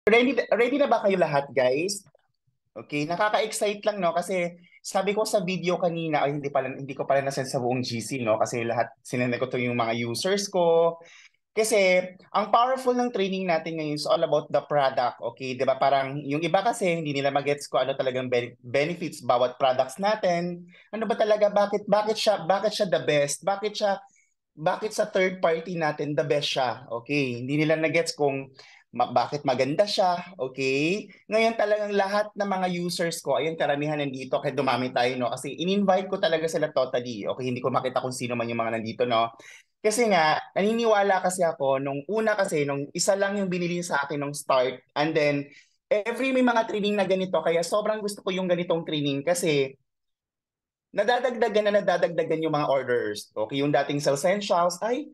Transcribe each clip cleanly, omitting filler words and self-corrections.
Ready na ba kayo lahat, guys? Okay, nakaka-excite lang, no? Kasi sabi ko sa video kanina, ay hindi ko pala nasend sa buong GC, no? Kasi lahat sinend ko to yung mga users ko. Kasi ang powerful ng training natin ngayon is all about the product, okay? 'Di ba? Parang yung iba kasi hindi nila magets ko ano talagang benefits bawat products natin. Ano ba talaga bakit siya the best? Bakit sa third party natin the best siya? Okay, hindi nila na-gets kung bakit maganda siya, okay? Ngayon talagang lahat ng mga users ko, ayun karamihan nandito, kaya dumami tayo, no? Kasi in-invite ko talaga sila totally, okay? Hindi ko makita kung sino man yung mga nandito, no? Kasi nga, naniniwala kasi ako, nung una kasi, nung isa lang yung binili sa akin nung start, and then, every may mga training na ganito, kaya sobrang gusto ko yung ganitong training kasi nadadagdagan yung mga orders. Okay, yung dating sa essentials, ay,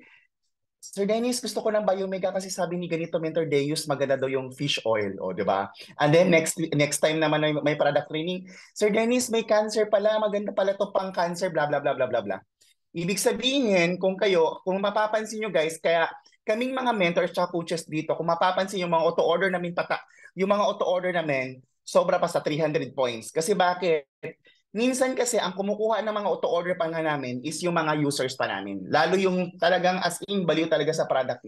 Sir Dennis, gusto ko ng Biomega kasi sabi ni ganito, Mentor Deus, maganda daw yung fish oil, o, di ba? And then next time naman may product training, Sir Dennis, may cancer pala, maganda pala to pang cancer, bla bla bla bla bla bla. Ibig sabihin, kung mapapansin nyo guys, kaya kaming mga mentors at coaches dito, kung mapapansin yung mga auto-order namin yung mga auto-order namin, sobra pa sa 300 points. Kasi bakit? Minsan kasi ang kumukuha ng mga auto-order pa nga namin is yung mga users pa namin. Lalo yung talagang as in baliw talaga sa product.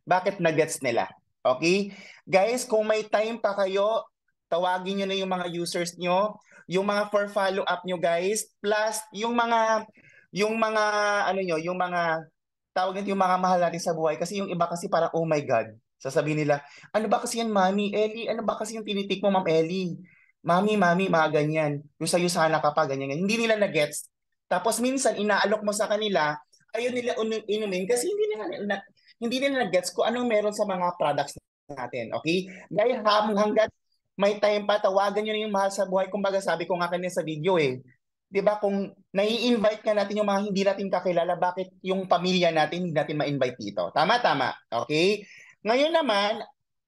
Bakit na-gets nila? Okay? Guys, kung may time pa kayo, tawagin nyo na yung mga users nyo, yung mga for follow up nyo guys, plus yung mga ano nyo, yung mga tawag nito yung mga mahal natin sa buhay kasi yung iba kasi parang oh my God, sasabihin nila, ano ba kasi yan Mami Ellie? Ano ba kasi yung tinitik mo Ma'am Ellie? Mami, mga ganyan. Yung sa'yo sana ka pa, ganyan, ganyan. Hindi nila na-gets. Tapos minsan, inaalok mo sa kanila, ayaw nila inumin kasi hindi nila na-gets kung anong meron sa mga products natin. Okay? Dahil hanggat may time pa, tawagan nyo na yung mahal sa buhay. Kumbaga sabi ko nga kanina sa video 'di ba kung nai-invite ka natin yung mga hindi natin kakilala, bakit yung pamilya natin hindi natin ma-invite dito? Tama, tama. Okay? Ngayon naman,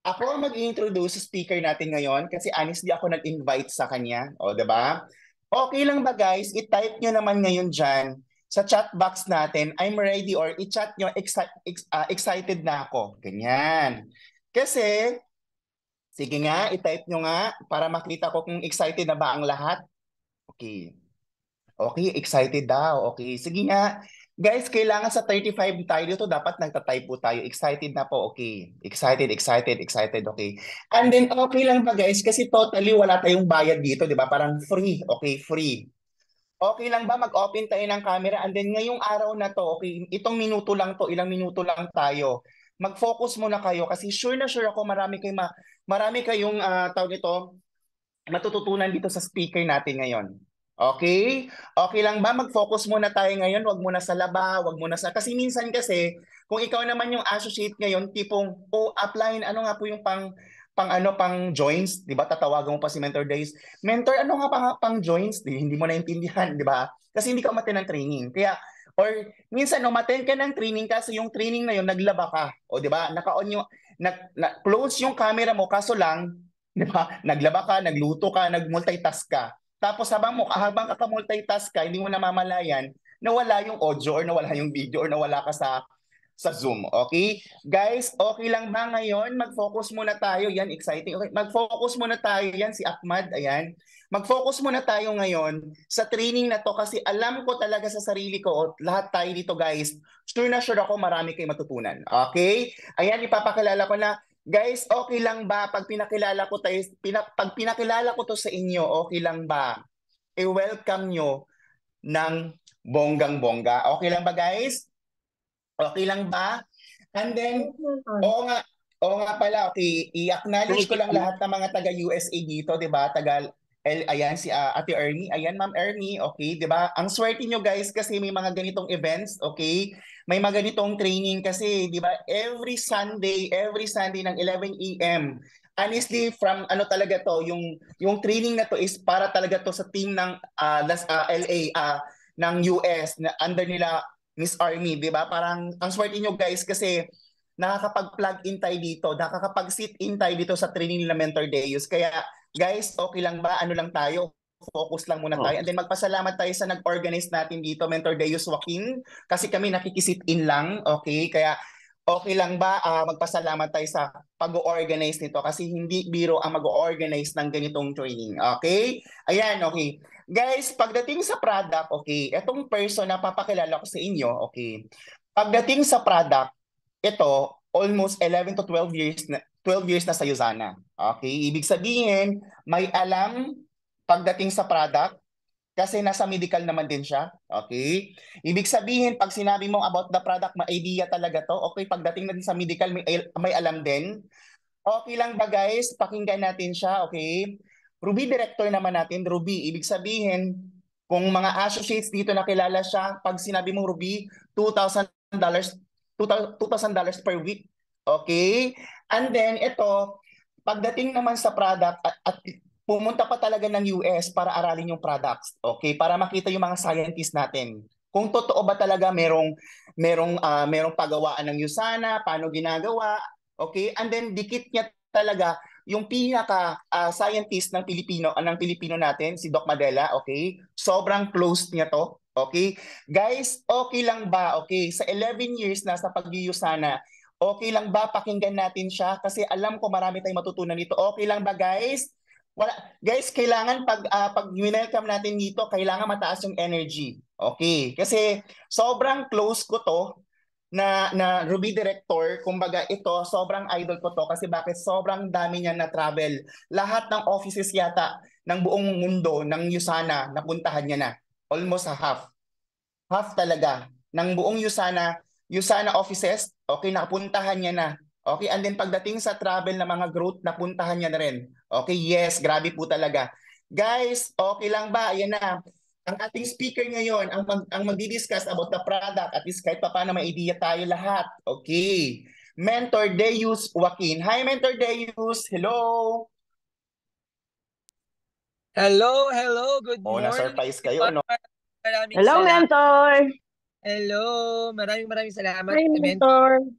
ako ang mag-introduce sa speaker natin ngayon kasi honestly ako nag-invite sa kanya. O, 'di ba? Okay lang ba guys? I-type nyo naman ngayon dyan sa chat box natin, I'm ready or i-chat nyo, excited na ako. Ganyan. Kasi, sige nga, i-type nyo nga para makita ko kung excited na ba ang lahat. Okay. Okay, excited daw. Okay, sige nga. Guys, kailangan sa 35 tayo dito, dapat nagta-type po tayo. Excited na po, okay. Excited, okay. And then, okay lang ba guys? Kasi totally wala tayong bayad dito, di ba? Parang free, okay, free. Okay lang ba mag-open tayo ng camera? And then, ngayong araw na to, okay, itong minuto lang to, ilang minuto lang tayo. Mag-focus muna kayo kasi sure ako marami kayong tawag ito, matututunan dito sa speaker natin ngayon. Okay? Okay lang ba? Mag-focus muna tayo ngayon. Wag muna sa laba, wag muna sa... Kasi minsan kasi, kung ikaw naman yung associate ngayon, tipong, oh, upline, ano nga po yung pang joins, 'di ba? Tatawagan mo pa si Mentor Days. Mentor, ano nga pang joins? Hindi mo naintindihan, 'di ba? Kasi hindi ka umattend ng training. Kaya or minsan umattend ka ng training kasi yung training na yun naglaba ka. O 'di ba? Naka-on yung close yung camera mo kaso lang 'di ba? Naglaba ka, nagluto ka, nag-multitask ka. Tapos habang ka-multitask ka, hindi mo namamalayan nawala yung audio or nawala yung video or nawala ka sa Zoom. Okay? Guys, okay lang ba ngayon? Mag-focus muna tayo. Yan, exciting. Okay, mag-focus muna tayo. Yan, si Ahmad. Ayan. Mag-focus muna tayo ngayon sa training na to kasi alam ko talaga sa sarili ko, lahat tayo dito guys, sure na sure ako marami kayo matutunan. Okay? Ayan, ipapakilala ko na. Guys, okay lang ba pag pinakilala ko to sa inyo, okay lang ba? I-welcome nyo ng bonggang-bongga. Okay lang ba guys? Okay lang ba? And then, Yes, Mentor. oo nga pala, okay, i-acknowledge ko lang lahat ng mga taga-USA dito, 'di ba? Ayan si Ate Ernie, ayan Ma'am Ernie, okay, 'di ba? Ang swerte nyo guys kasi may mga ganitong events, okay? May mga ganitong training kasi, 'di ba? Every Sunday ng 11 a.m. Honestly, from ano talaga to, yung training na to is para talaga to sa team ng LA ng US na under nila Miss Army, 'di ba? Parang ang swerte niyo guys kasi nakakapag-plug in tayo dito, nakakapag-sit in tayo dito sa training nila Mentor Deus. Kaya guys, okay lang ba? Ano lang tayo? Focus lang muna tayo. And then magpasalamat tayo sa nag-organize natin dito, Mentor Deus Joaquin, kasi kami nakikisit in lang, okay? Kaya Okay lang ba magpasalamat tayo sa pag-organize nito kasi hindi biro ang mag-organize ng ganitong training. Okay? Ayan, okay. Guys, pagdating sa product, okay, etong person na papakilala ko sa inyo, okay. Pagdating sa product, ito almost 11 to 12 years na sa Usana. Okay? Ibig sabihin, may alam pagdating sa product kasi nasa medical naman din siya. Okay? Ibig sabihin, pag sinabi mo about the product, may idea talaga to. Okay, pagdating natin sa medical, may alam din. Okay lang ba guys? Pakinggan natin siya, okay? Ruby director naman natin, Ruby. Ibig sabihin, kung mga associates dito nakilala siya, pag sinabi mong Ruby, $2,000, $2,000 per week. Okay? And then, ito, pagdating naman sa product, at pumunta pa talaga ng US para aralin yung products. Okay? Para makita yung mga scientists natin. Kung totoo ba talaga merong pagawaan ng USANA, paano ginagawa, okay? And then dikit niya talaga yung pinaka scientist ng Pilipino natin, si Doc Madela, okay? Sobrang close niya to, okay? Guys, okay lang ba? Okay, sa 11 years na sa pagyuyusana, okay lang ba pakinggan natin siya kasi alam ko marami tayong matutunan dito. Okay lang ba, guys? Wala, guys, kailangan pag welcome natin dito, kailangan mataas yung energy. Okay, kasi sobrang close ko to na Ruby Director, kumbaga ito, sobrang idol ko to kasi bakit sobrang dami niya na travel. Lahat ng offices yata ng buong mundo ng USANA napuntahan niya na. Almost a half. Half talaga ng buong USANA offices, okay, napuntahan niya na. Okay, and then pagdating sa travel na mga growth, napuntahan niya na rin. Okay, yes, grabe po talaga. Guys, okay lang ba? Ayan na. Ang ating speaker ngayon, ang magdi-discuss about the product, at least kahit pa paano may idea tayo lahat. Okay. Mentor Deus Joaquin. Hi, Mentor Deus. Hello. Hello, hello. Good Oh, morning, na-surprise kayo, everyone. no? Maraming Hello, salamat. Mentor! Hello. Maraming salamat. Hi, Mentor!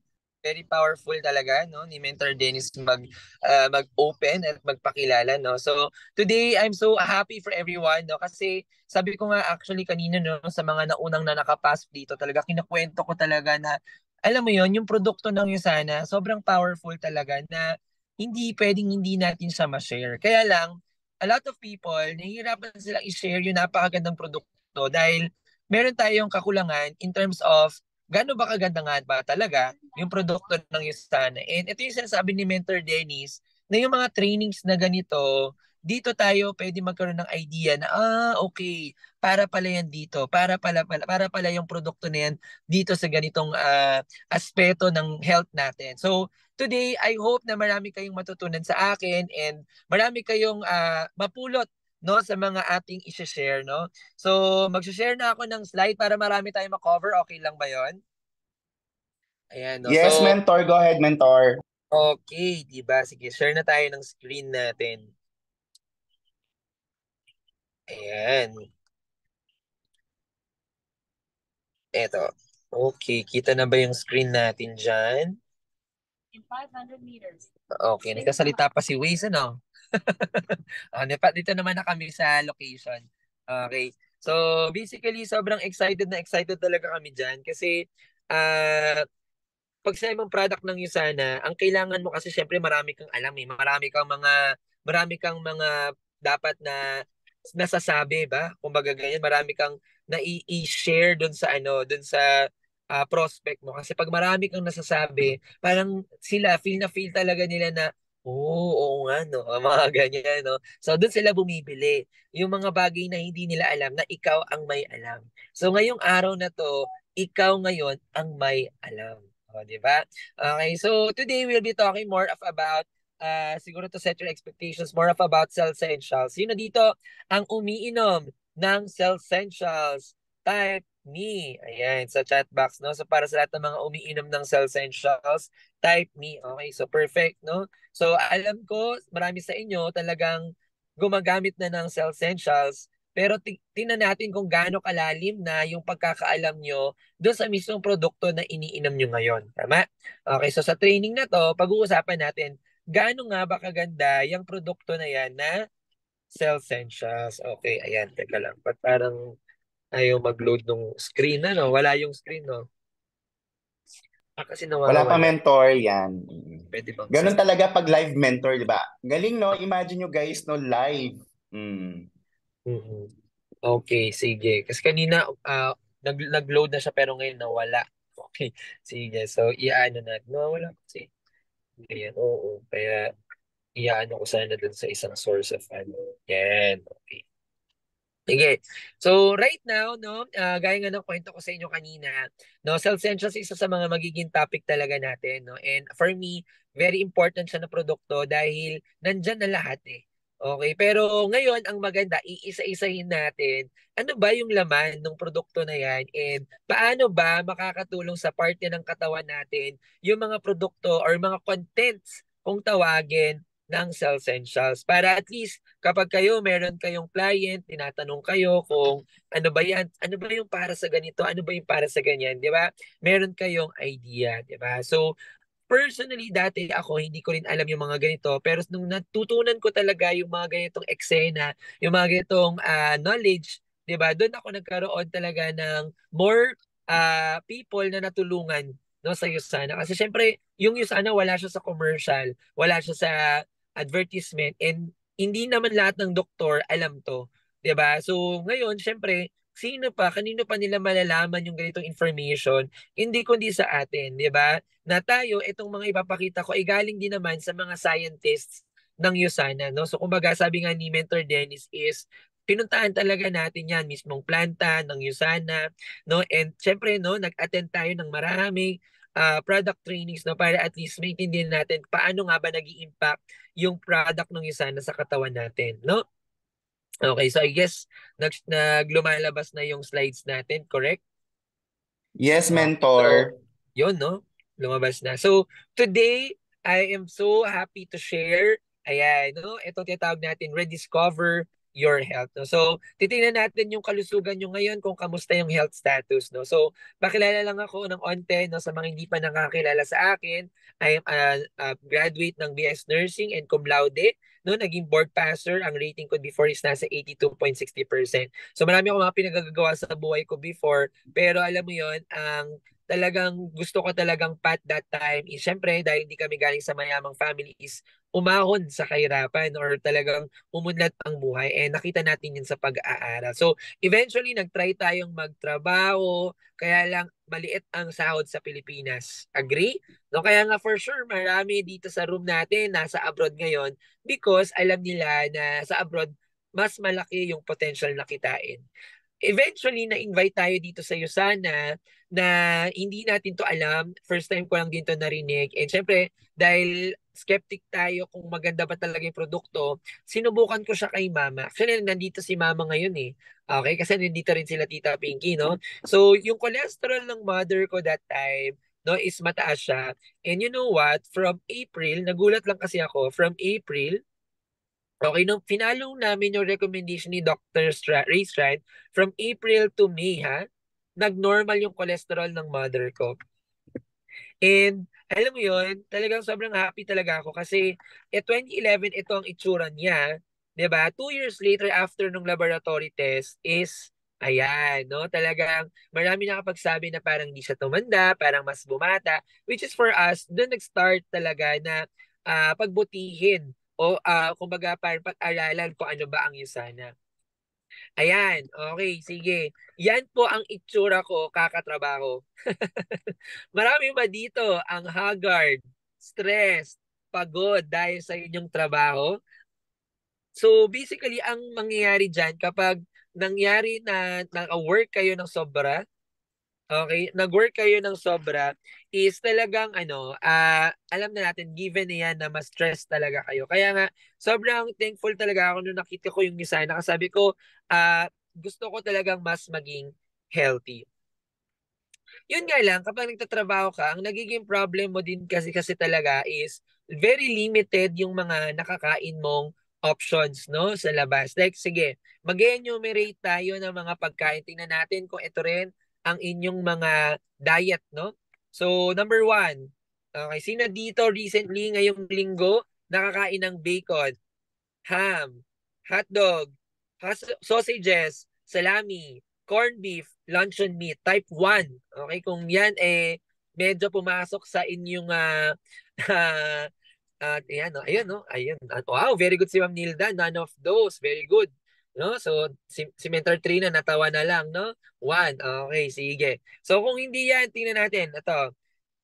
Very powerful talaga, no, ni Mentor Dennis mag-open at magpakilala, no. So, today I'm so happy for everyone, no, kasi sabi ko nga actually kanina, no, sa mga naunang na nakapasok dito, talaga kinukuwento ko talaga na alam mo 'yon, yung produkto ng Usana, sobrang powerful talaga na hindi pwedeng hindi natin siya ma-share. Kaya lang, a lot of people nahihirapan silang i-share yung napakagandang produkto dahil meron tayong kakulangan in terms of gaano ba kaganda nga ba talaga yung produkto ng Usana. And ito yung sinasabi ni Mentor Dennis na yung mga trainings na ganito, dito tayo pwede magkaroon ng idea na, okay, para pala yan dito, para pala yung produkto na yan dito sa ganitong aspeto ng health natin. So, today, I hope na marami kayong matutunan sa akin and marami kayong mapulot no sa mga ating i-share no. So, mag-share na ako ng slide para marami tayong ma-cover. Okay lang ba 'yon? Ayan, no. Yes, So, Mentor. Go ahead, Mentor. okay, 'di ba? Sige, share na tayo ng screen natin. Ayan. Eto. Okay, kita na ba yung screen natin diyan? In 500 meters. Okay, nagkasalita pa si Waze, ano? Dito naman na kami sa location. Okay. So, basically, sobrang excited na excited talaga kami dyan kasi pag sinabi mong product ng Usana, ang kailangan mo kasi syempre marami kang alam eh. Marami kang mga dapat na nasasabi ba? Kumbaga ganyan, marami kang na-i-share doon sa doon sa prospect mo. Kasi pag marami kang nasasabi, parang sila feel talaga nila na oo nga no, mga ganyan no. So doon sila bumibili. Yung mga bagay na hindi nila alam na ikaw ang may alam. So ngayong araw na to, ikaw ngayon ang may alam. O, di ba? Okay, so today we'll be talking more of about siguro to set your expectations more of about cell essentials. Sino dito ang umiinom ng cell essentials? Type me. Ayan, sa chat box, no? So para sa lahat ng mga umiinom ng cell essentials, type me. Okay, so perfect, no? So alam ko, marami sa inyo talagang gumagamit na ng cell essentials, pero tingnan natin kung gaano kalalim na yung pagkakaalam nyo doon sa mismong produkto na iniinom nyo ngayon. Tama? Okay, so sa training na to, pag-uusapan natin, gaano nga ba kaganda yung produkto na yan na Cell Essentials. Okay, ayan, teka lang. Ba't parang ayaw mag-load ng screen, ano? Wala yung screen, no? Kasi Wala pa nawawala. mentor, yan. Pwede bang Ganun talaga pag live mentor, di ba? Galing, no? Imagine nyo guys, no? Live. Mm. Mm. Okay, sige. Kasi kanina nag-load na siya pero ngayon nawala. Okay, sige. So, iaano natin. Nawala kasi. Ayan, oo. Kaya, iaano ko sana dun sa isang source of ano. Yan, okay. Sige. So right now, no, gaya nga ng kwento ko sa inyo kanina, no, self-centered isa sa mga magiging topic talaga natin, no. And for me, very important siya na produkto dahil nandyan na lahat eh. Okay, pero ngayon ang maganda, iisa-isahin natin ano ba yung laman ng produkto na yan and paano ba makakatulong sa parte ng katawan natin yung mga produkto or mga contents kung tawagin ng Cell Essentials para at least kapag kayo meron kayong client, tinatanong kayo kung ano ba yan, ano ba yung para sa ganito, ano ba yung para sa ganyan, di ba? Meron kayong idea, di ba? So, personally, dati ako, hindi ko rin alam yung mga ganito. Pero nung natutunan ko talaga yung mga ganitong eksena, yung mga ganitong knowledge, di ba? Doon ako nagkaroon talaga ng more people na natulungan no, sa Yusana. Kasi syempre, yung Yusana, wala siya sa commercial, wala siya sa advertisement, and hindi naman lahat ng doktor alam to. Di ba? So, ngayon, syempre, kanino pa nila malalaman yung ganitong information, hindi kundi sa atin, di ba? Na tayo, itong mga ipapakita ko, ay galing din naman sa mga scientists ng USANA. No? So kumbaga, sabi nga ni Mentor Dennis is, pinuntahan talaga natin yan, mismong planta ng USANA. No? And syempre, no, nag-attend tayo ng maraming product trainings no, para at least maintindihan natin paano nga ba nag impact yung product ng USANA sa katawan natin. No? Okay, so I guess naglumalabas na yung slides natin, correct? Yes, So, mentor. yun, no? Lumabas na. So, today, I am so happy to share, ayan, no? Itong tinatawag natin, rediscover your health. No? So, titingnan natin yung kalusugan nyo ngayon kung kamusta yung health status. No? So, pakilala lang ako ng onte no, sa mga hindi pa nakakilala sa akin. I am a graduate ng BS Nursing and Cum Laude. No? Naging board passer. Ang rating ko before is nasa 82.60%. So, marami akong mga pinagagawa sa buhay ko before. Pero alam mo yon ang talagang gusto ko talagang pat that time is syempre dahil hindi kami galing sa mayamang family is umahon sa kahirapan or talagang umunlad ang buhay and nakita natin yun sa pag-aaral. So eventually nagtry tayong magtrabaho kaya lang maliit ang sahod sa Pilipinas. Agree? No, kaya nga for sure marami dito sa room natin nasa abroad ngayon because alam nila na sa abroad mas malaki yung potential na kitain. Eventually, na-invite tayo dito sa Yusana na hindi natin to alam. First time ko lang din to narinig. And syempre, dahil skeptic tayo kung maganda ba talaga yung produkto, sinubukan ko siya kay Mama. Actually, nandito si Mama ngayon eh. Okay, kasi nandito rin sila Tita Pinky, no? So, yung cholesterol ng mother ko that time, no, is mataas siya. And you know what? From April, nagulat lang kasi ako, from April, okay, nung finalong namin yung recommendation ni Dr. Ray Strand, from April to May, ha, nag-normal yung cholesterol ng mother ko. And alam mo yun, talagang sobrang happy talaga ako kasi 2011 ito ang itsura niya, 'di ba? 2 years later after nung laboratory test is ayan, no? Talagang marami nakapagsabi na parang hindi siya tumanda, parang mas bumata, which is for us, doon nag-start talaga na pagbutihin o kumbaga parang pag-aralan kung ano ba ang Usana. Ayan, okay, sige. Yan po ang itsura ko kakatrabaho. Marami ba dito ang haggard, stress, pagod dahil sa inyong trabaho? So basically, ang mangyayari dyan kapag nangyari na nag-work kayo ng sobra, okay, nag-work kayo ng sobra, is talagang alam na natin, given na yan na mas stress talaga kayo. Kaya nga, sobrang thankful talaga ako nung nakita ko yung design. Nakasabi ko, gusto ko talagang mas maging healthy. Yun nga lang, kapag nagtatrabaho ka, ang nagiging problem mo din kasi talaga is very limited yung mga nakakain mong options no sa labas. Like sige, mag-enumerate tayo ng mga pagkain. Tingnan natin kung ito rin ang inyong mga diet no. So number one, okay, sino dito recently ngayong linggo nakakain ng bacon, ham, hotdog, sausages, salami, corned beef, luncheon meat, type 1. Okay, kung yan medyo pumasok sa inyong ayan, no? Ayun, no? Ayun. Wow, very good si Ma'am Nilda. None of those. Very good. No? So, si Mentor Trina, natawa na lang, no? 1. Okay, sige. So, kung hindi yan, tingnan natin. Ito.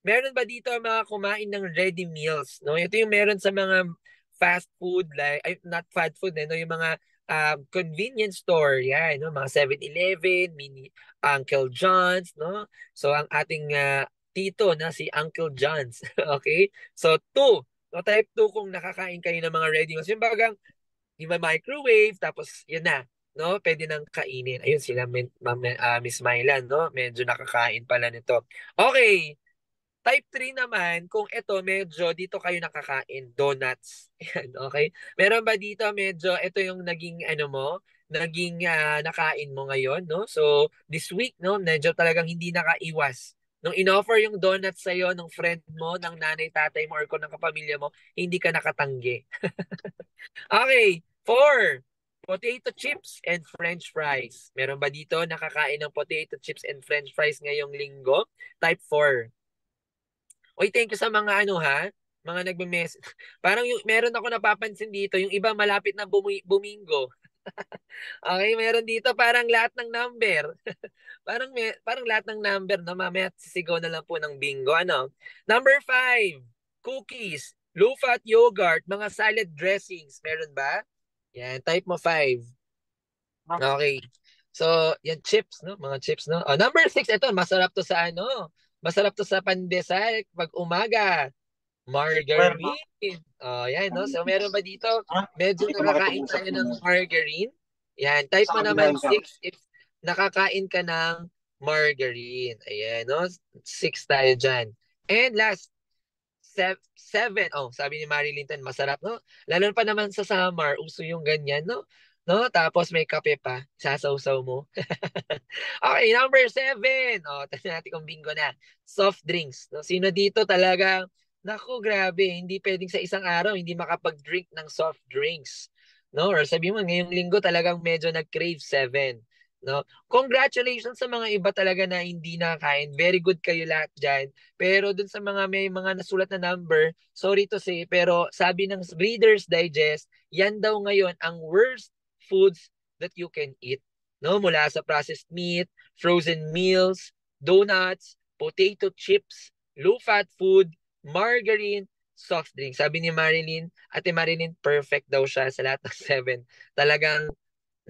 Meron ba dito mga kumain ng ready meals? No? Ito yung meron sa mga fast food, like, ay, not fast food, no? Yung mga convenience store. Yan, no? Mga 7-Eleven, mini Uncle John's, no? So, ang ating tito na si Uncle John's. Okay? So, 2. So, type 2 kung nakakain kayo ng mga ready meals. Yung bagang, microwave, tapos yun na. No? Pwede nang kainin. Ayun sila, Miss Mylan, no? Medyo nakakain pala nito. Okay. Type 3 naman, kung ito medyo dito kayo nakakain, donuts. Yan, okay? Meron ba dito medyo ito yung naging ano mo, naging nakain mo ngayon, no? So, this week, no, medyo talagang hindi nakaiwas. Nung inoffer yung donuts sa'yo ng friend mo, ng nanay, tatay mo, or kung ng kapamilya mo, hindi ka nakatanggi. Okay, 4. Potato chips and french fries. Meron ba dito nakakain ng potato chips and french fries ngayong linggo? Type 4. Oy, thank you sa mga ano ha, mga nagme-message. Parang yung meron ako napapansin dito, yung iba malapit na bumingo. Okay, meron dito parang lahat ng number. Parang lahat ng number na mamaya sisigaw na lang po ng bingo ano. Number 5, cookies, low-fat yogurt, mga salad dressings, meron ba? Yan, type mo 5. Okay. So, yan chips, no? Mga chips, no? Oh, number 6, ito, masarap to sa ano? Masarap to sa pandesal pag umaga. Margarine. Oh, yan, no? So, meron ba dito? Medyo nakakain tayo ng margarine. Yan. Type mo naman 6 if nakakain ka ng margarine. Ayan, no? 6 tayo dyan. And last, 7. Oh, sabi ni Marilyn Tan, masarap, no? Lalo pa naman sa summer, uso yung ganyan, no? No? Tapos may kape pa, sasawsaw mo. Okay, number 7. Oh, tignan natin kung bingo na. Soft drinks. No? Sino dito talaga, naku, grabe, hindi pwedeng sa isang araw, hindi makapag-drink ng soft drinks. No? Or sabi mo, ngayong linggo talagang medyo nag-crave 7. No? Congratulations sa mga iba talaga na hindi nakain. Very good kayo lahat dyan. Pero dun sa mga may mga nasulat na number, sorry to say, pero sabi ng Reader's Digest, yan daw ngayon ang worst foods that you can eat. No, mula sa processed meat, frozen meals, donuts, potato chips, low-fat food, margarine, soft drink. Sabi ni Marilyn, Ate Marilyn, perfect daw siya sa lahat ng 7. Talagang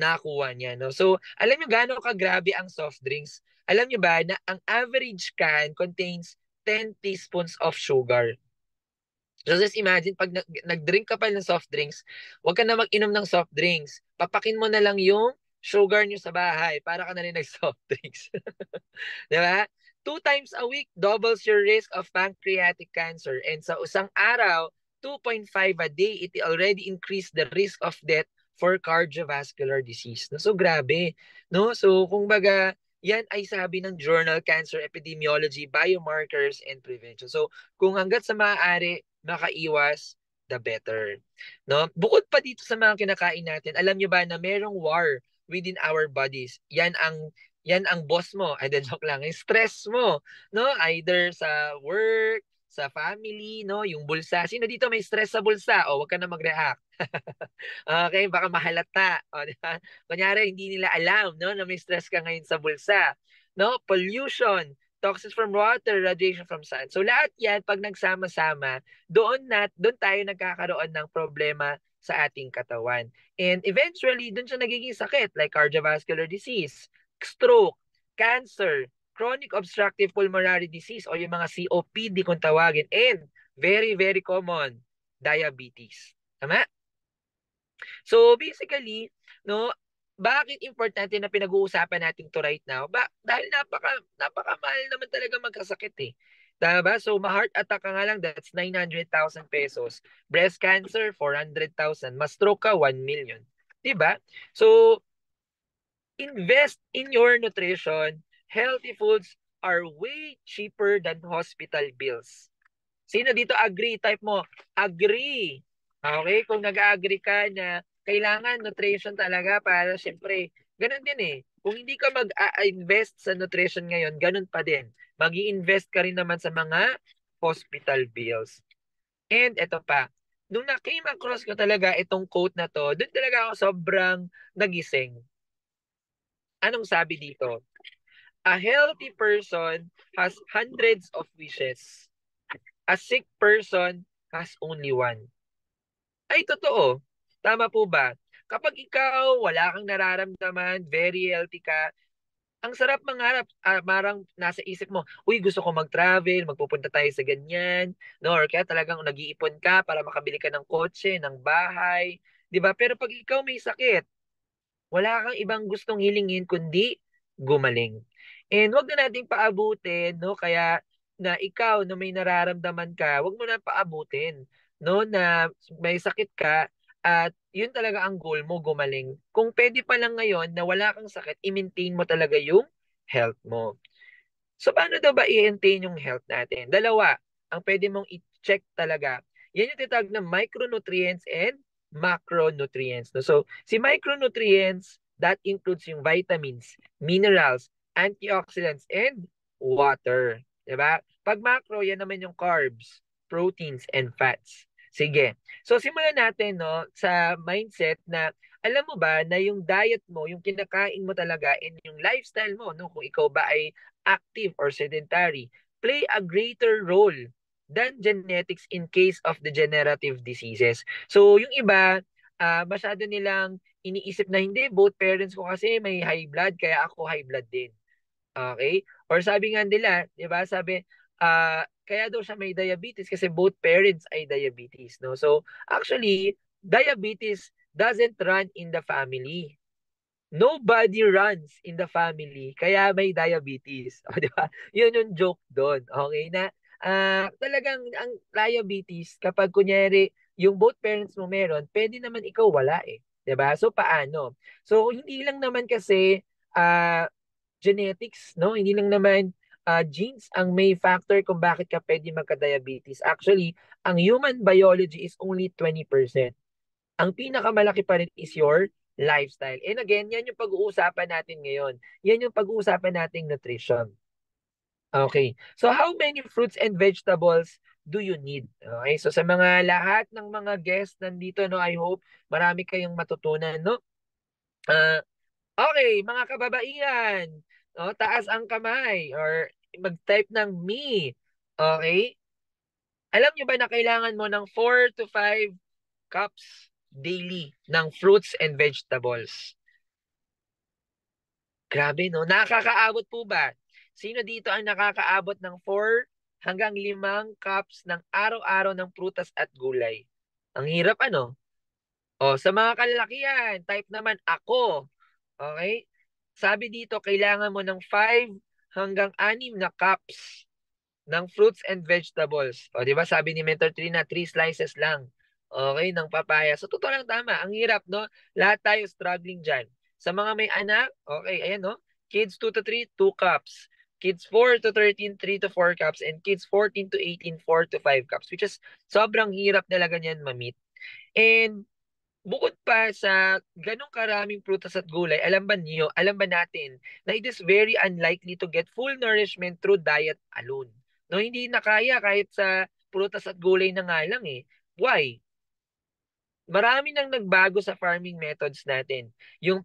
nakuha niya. No? So, alam niyo gaano kagrabe ang soft drinks? Alam niyo ba na ang average can contains 10 teaspoons of sugar. So just imagine, pag nag-drink ka pa ng soft drinks, huwag ka na mag-inom ng soft drinks. Papakin mo na lang yung sugar nyo sa bahay para ka na rin nag-soft drinks. Di ba? 2 times a week doubles your risk of pancreatic cancer. And sa isang araw, 2.5 a day, it already increased the risk of death for cardiovascular disease. No? So grabe. No? So kung baga, yan ay sabi ng journal Cancer Epidemiology, Biomarkers and Prevention. So kung hanggat sa maaari, makaiwas, the better. No? Bukod pa dito sa mga kinakain natin, alam nyo ba na merong war within our bodies? Yan ang boss mo. Ay, joke lang. Yung stress mo, no? Either sa work, sa family, no? Yung bulsa. Sino dito may stress sa bulsa? O, wag ka na mag-react. Okay, baka mahalata. O, di ba? Kunyari, hindi nila alam, no, na may stress ka ngayon sa bulsa. No? Pollution, toxins from water, radiation from sun. So lahat 'yan pag nagsama-sama, doon tayo nagkakaroon ng problema sa ating katawan. And eventually, doon siya nagiging sakit like cardiovascular disease, stroke, cancer, chronic obstructive pulmonary disease o yung mga COPD kung tawagin, and very very common, diabetes. Tama? So basically, no, bakit importante na pinag-uusapan natin to right now? Dahil napakamahal naman talaga magkasakit eh. Diba? So ma-heart attack ka nga lang, that's 900,000 pesos. Breast cancer, 400,000. Ma-stroke ka, 1 million. Diba? So invest in your nutrition. Healthy foods are way cheaper than hospital bills. Sino dito agree? Type mo, agree. Okay? Kung nag-agree ka na kailangan nutrition talaga para siyempre ganun din eh. Kung hindi ka mag-invest sa nutrition ngayon, ganun pa din. Mag-i-invest ka rin naman sa mga hospital bills. And ito pa, nung na-came across ko talaga itong quote na to, doon talaga ako sobrang nagising. Anong sabi dito? A healthy person has hundreds of wishes. A sick person has only one. Ay, totoo. Tama po ba? Kapag ikaw, wala kang nararamdaman, very healthy ka, ang sarap mangarap. Marang nasa isip mo, uy, gusto ko mag-travel, magpupunta tayo sa ganyan. No? Or kaya talagang nag-iipon ka para makabili ka ng kotse, ng bahay. 'Di ba? Pero pag ikaw may sakit, wala kang ibang gustong hilingin kundi gumaling. And wag na nating paabutin, no? Kaya na ikaw na may nararamdaman ka, wag mo na paabutin, no? Na may sakit ka at yun talaga ang goal mo, gumaling. Kung pwede pa lang ngayon na wala kang sakit, i-maintain mo talaga yung health mo. So, paano daw ba i-maintain yung health natin? Dalawa, ang pwede mong i-check talaga. Yan yung tinatawag na micronutrients and macronutrients. No? So, si micronutrients, that includes yung vitamins, minerals, antioxidants, and water. Diba? Pag macro, yan naman yung carbs, proteins, and fats. Sige. So, simulan natin no, sa mindset na alam mo ba na yung diet mo, yung kinakain mo talaga, and yung lifestyle mo, no, kung ikaw ba ay active or sedentary, play a greater role than genetics in case of degenerative diseases. So, yung iba, masyado nilang iniisip na hindi, both parents ko kasi may high blood, kaya ako high blood din. Okay? Or sabi nga nila, di ba, sabi, kaya daw siya may diabetes kasi both parents ay diabetes. No? So, actually, diabetes doesn't run in the family. Nobody runs in the family, kaya may diabetes. O, di ba? Yun yung joke doon. Okay na? Talagang ang diabetes, kapag kunyari, yung both parents mo meron, pwede naman ikaw wala eh. Di ba? So, paano? So, hindi lang naman kasi genetics, no? Hindi lang naman genes ang may factor kung bakit ka pwede magka-diabetes. Actually, ang human biology is only 20%. Ang pinakamalaki pa rin is your lifestyle. And again, yan yung pag-uusapan natin ngayon. Yan yung pag-uusapan nating nutrition. Okay. So how many fruits and vegetables do you need? Okay. So sa mga lahat ng mga guests nandito, no, I hope marami kayong matutunan, no? Uh, okay, mga kababaihan, no, taas ang kamay or mag-type ng me. Okay? Alam nyo ba na kailangan mo ng 4 to 5 cups daily ng fruits and vegetables? Grabe, no? Nakakaabot po ba? Sino dito ang nakakaabot ng 4 hanggang 5 cups ng araw-araw ng prutas at gulay? Ang hirap, ano? O, sa mga kalalakihan, type naman ako. Okay? Sabi dito, kailangan mo ng 5 hanggang 6 na cups ng fruits and vegetables. O, di ba sabi ni Mentor 3 na 3 slices lang. Okay, ng papaya. So, totoo lang tama. Ang hirap, no? Lahat tayo struggling dyan. Sa mga may anak, okay, ayan, no? Kids 2 to 3, 2 cups. Kids 4 to 13, 3 to 4 cups. And kids 14 to 18, 4 to 5 cups. Which is, sobrang hirap talaga niyan ma-meet. And bukod pa sa ganong karaming prutas at gulay, alam ba natin na it is very unlikely to get full nourishment through diet alone. No, hindi na kaya kahit sa prutas at gulay na nga lang eh. Why? Marami nang nagbago sa farming methods natin. Yung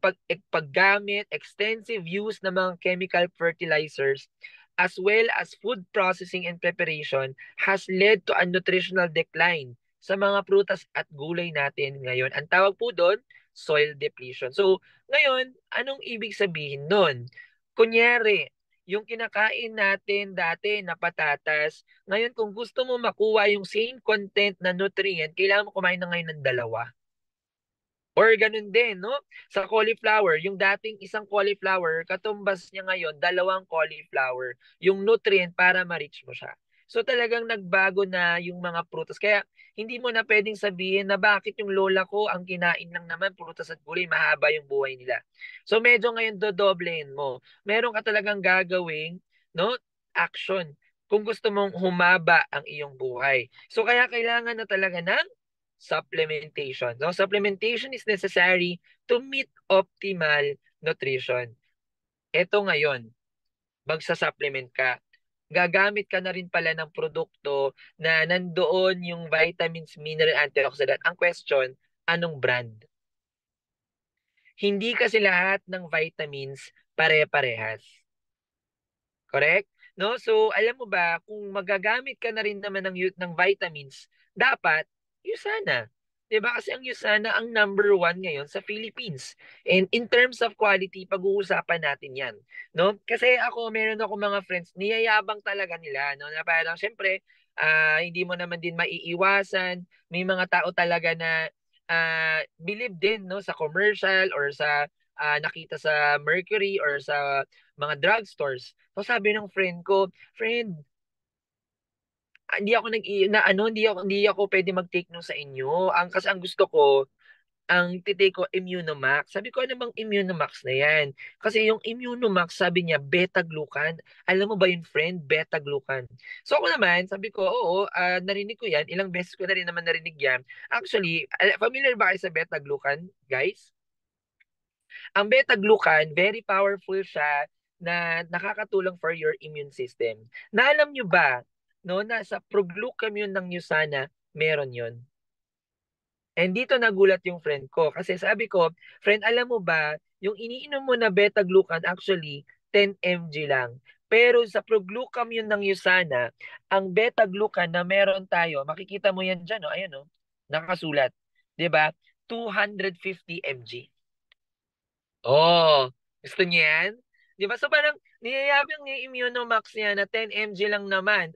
paggamit, extensive use ng mga chemical fertilizers, as well as food processing and preparation has led to a nutritional decline sa mga prutas at gulay natin ngayon. Ang tawag po doon, soil depletion. So, ngayon, anong ibig sabihin nun? Kunyari, yung kinakain natin dati na patatas, ngayon kung gusto mo makuha yung same content na nutrient, kailangan mo kumain na ngayon ng dalawa. Or ganun din, no? Sa cauliflower, yung dating isang cauliflower, katumbas niya ngayon, 2 cauliflower, yung nutrient para ma-reach mo siya. So talagang nagbago na yung mga prutas. Kaya hindi mo na pwedeng sabihin na bakit yung lola ko ang kinain lang naman prutas at gulay, mahaba yung buhay nila. So medyo ngayon dodoblein mo. Meron ka talagang gagawing, no, action kung gusto mong humaba ang iyong buhay. So kaya kailangan na talaga ng supplementation. No? Supplementation is necessary to meet optimal nutrition. Eto ngayon, magsa-supplement ka. Gagamit ka na rin pala ng produkto na nandoon yung vitamins, mineral, antioxidant. Ang question, anong brand? Hindi kasi lahat ng vitamins pare-parehas. Correct? No? So, alam mo ba, kung magagamit ka na rin naman ng vitamins, dapat, USANA. 'Di ba? Kasi ang USANA ang number 1 ngayon sa Philippines. And in terms of quality, pag-uusapan natin yan. No? Kasi ako, meron ako mga friends, niyayabang talaga nila. No? Na parang, syempre, hindi mo naman din maiiwasan. May mga tao talaga na believe din no, sa commercial or sa nakita sa Mercury or sa mga drugstores. So sabi ng friend ko, friend, hindi ako hindi ako pwede mag-take no sa inyo. Kasi ang gusto ko, ang titake ko Immunomax. Sabi ko, ano bang Immunomax na yan? Kasi yung Immunomax, sabi niya, beta-glucan. Alam mo ba yun, friend? Beta-glucan. So ako naman, sabi ko, oo, narinig ko yan. Ilang beses ko na rin naman narinig yan. Actually, familiar ba kayo sa beta-glucan, guys? Ang beta-glucan, very powerful siya na nakakatulong for your immune system. Na alam nyo ba, no, na sa proglucamine ng USANA, meron yon. And dito nagulat yung friend ko. Kasi sabi ko, friend, alam mo ba, yung iniinom mo na beta-glucan actually 10 mg lang. Pero sa proglucamine ng USANA, ang beta-glucan na meron tayo, makikita mo yan dyan, no? Ayan, no? Nakasulat. 'Di ba? 250 mg. Oh, gusto niyo yan? 'Di ba? So parang niyayabang ni Immunomax niya na 10 mg lang naman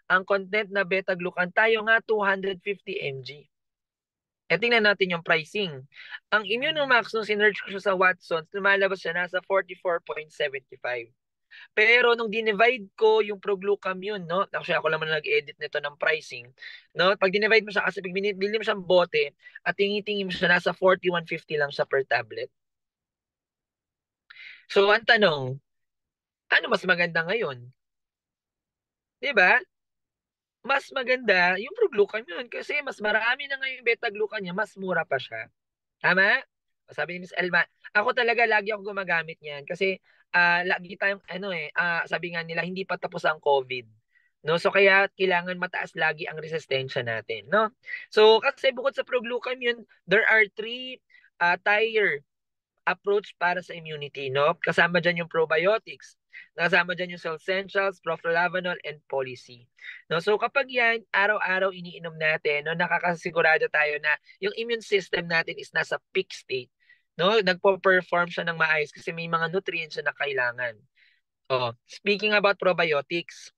ang content na beta-glucan, tayo nga 250 mg. E tingnan natin yung pricing. Ang Immunomax, nung sinerch ko siya sa Watsons, lumalabas siya nasa 44.75. Pero nung dinivide ko yung proglucamine, no? Actually, ako naman nag-edit nito ng pricing. No? Pag dinivide mo siya, kasi pag binili mo siyang bote, at tingin-tingin mo siya, nasa 41.50 lang siya per tablet. So, ang tanong, ano mas maganda ngayon? 'Di ba? Mas maganda yung proglucamine kasi mas marami na ngayon beta-glucan niya, mas mura pa siya. Tama? Sabi ni Miss Elma, ako talaga lagi ako gumagamit niyan kasi lagi tayong sabi nga nila hindi pa tapos ang COVID. No? So kaya kailangan mataas lagi ang resistensya natin, no? So kasi bukod sa proglucamine, there are three tier approach para sa immunity, no? Kasama dyan yung probiotics. Kasama dyan yung Essentials, Proflavanol, and Policy. No? So kapag yan, araw-araw iniinom natin, no, nakakasigurado tayo na yung immune system natin is nasa peak state. No? Nagpo-perform siya ng maayos kasi may mga nutrients siya na kailangan. Oh, speaking about probiotics,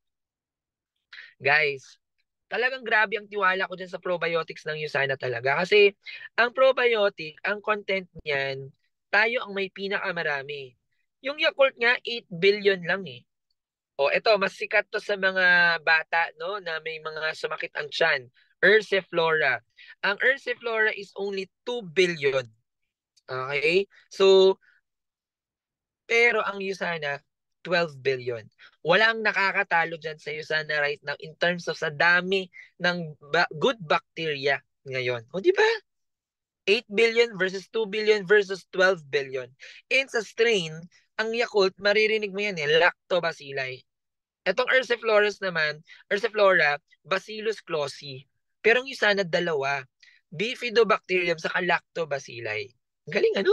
guys, talagang grabe ang tiwala ko dyan sa probiotics ng USANA talaga. Kasi ang probiotic, ang content niyan, tayo ang may pinakamarami. Yung Yakult nga, 8 billion lang eh. O eto, mas sikat to sa mga bata no, na may mga sumakit ang tiyan. Ursiflora. Ang Ursiflora is only 2 billion. Okay? So, pero ang USANA, 12 billion. Walang nakakatalo dyan sa USANA right now in terms of sa dami ng good bacteria ngayon. O di ba? 8 billion versus 2 billion versus 12 billion. And sa strain, ang Yakult, maririnig mo yan Lactobacilli. Etong Ursiflora, Bacillus clausii. Pero ang USANA, dalawa. Bifidobacterium sa Lactobacilli. Galing ano?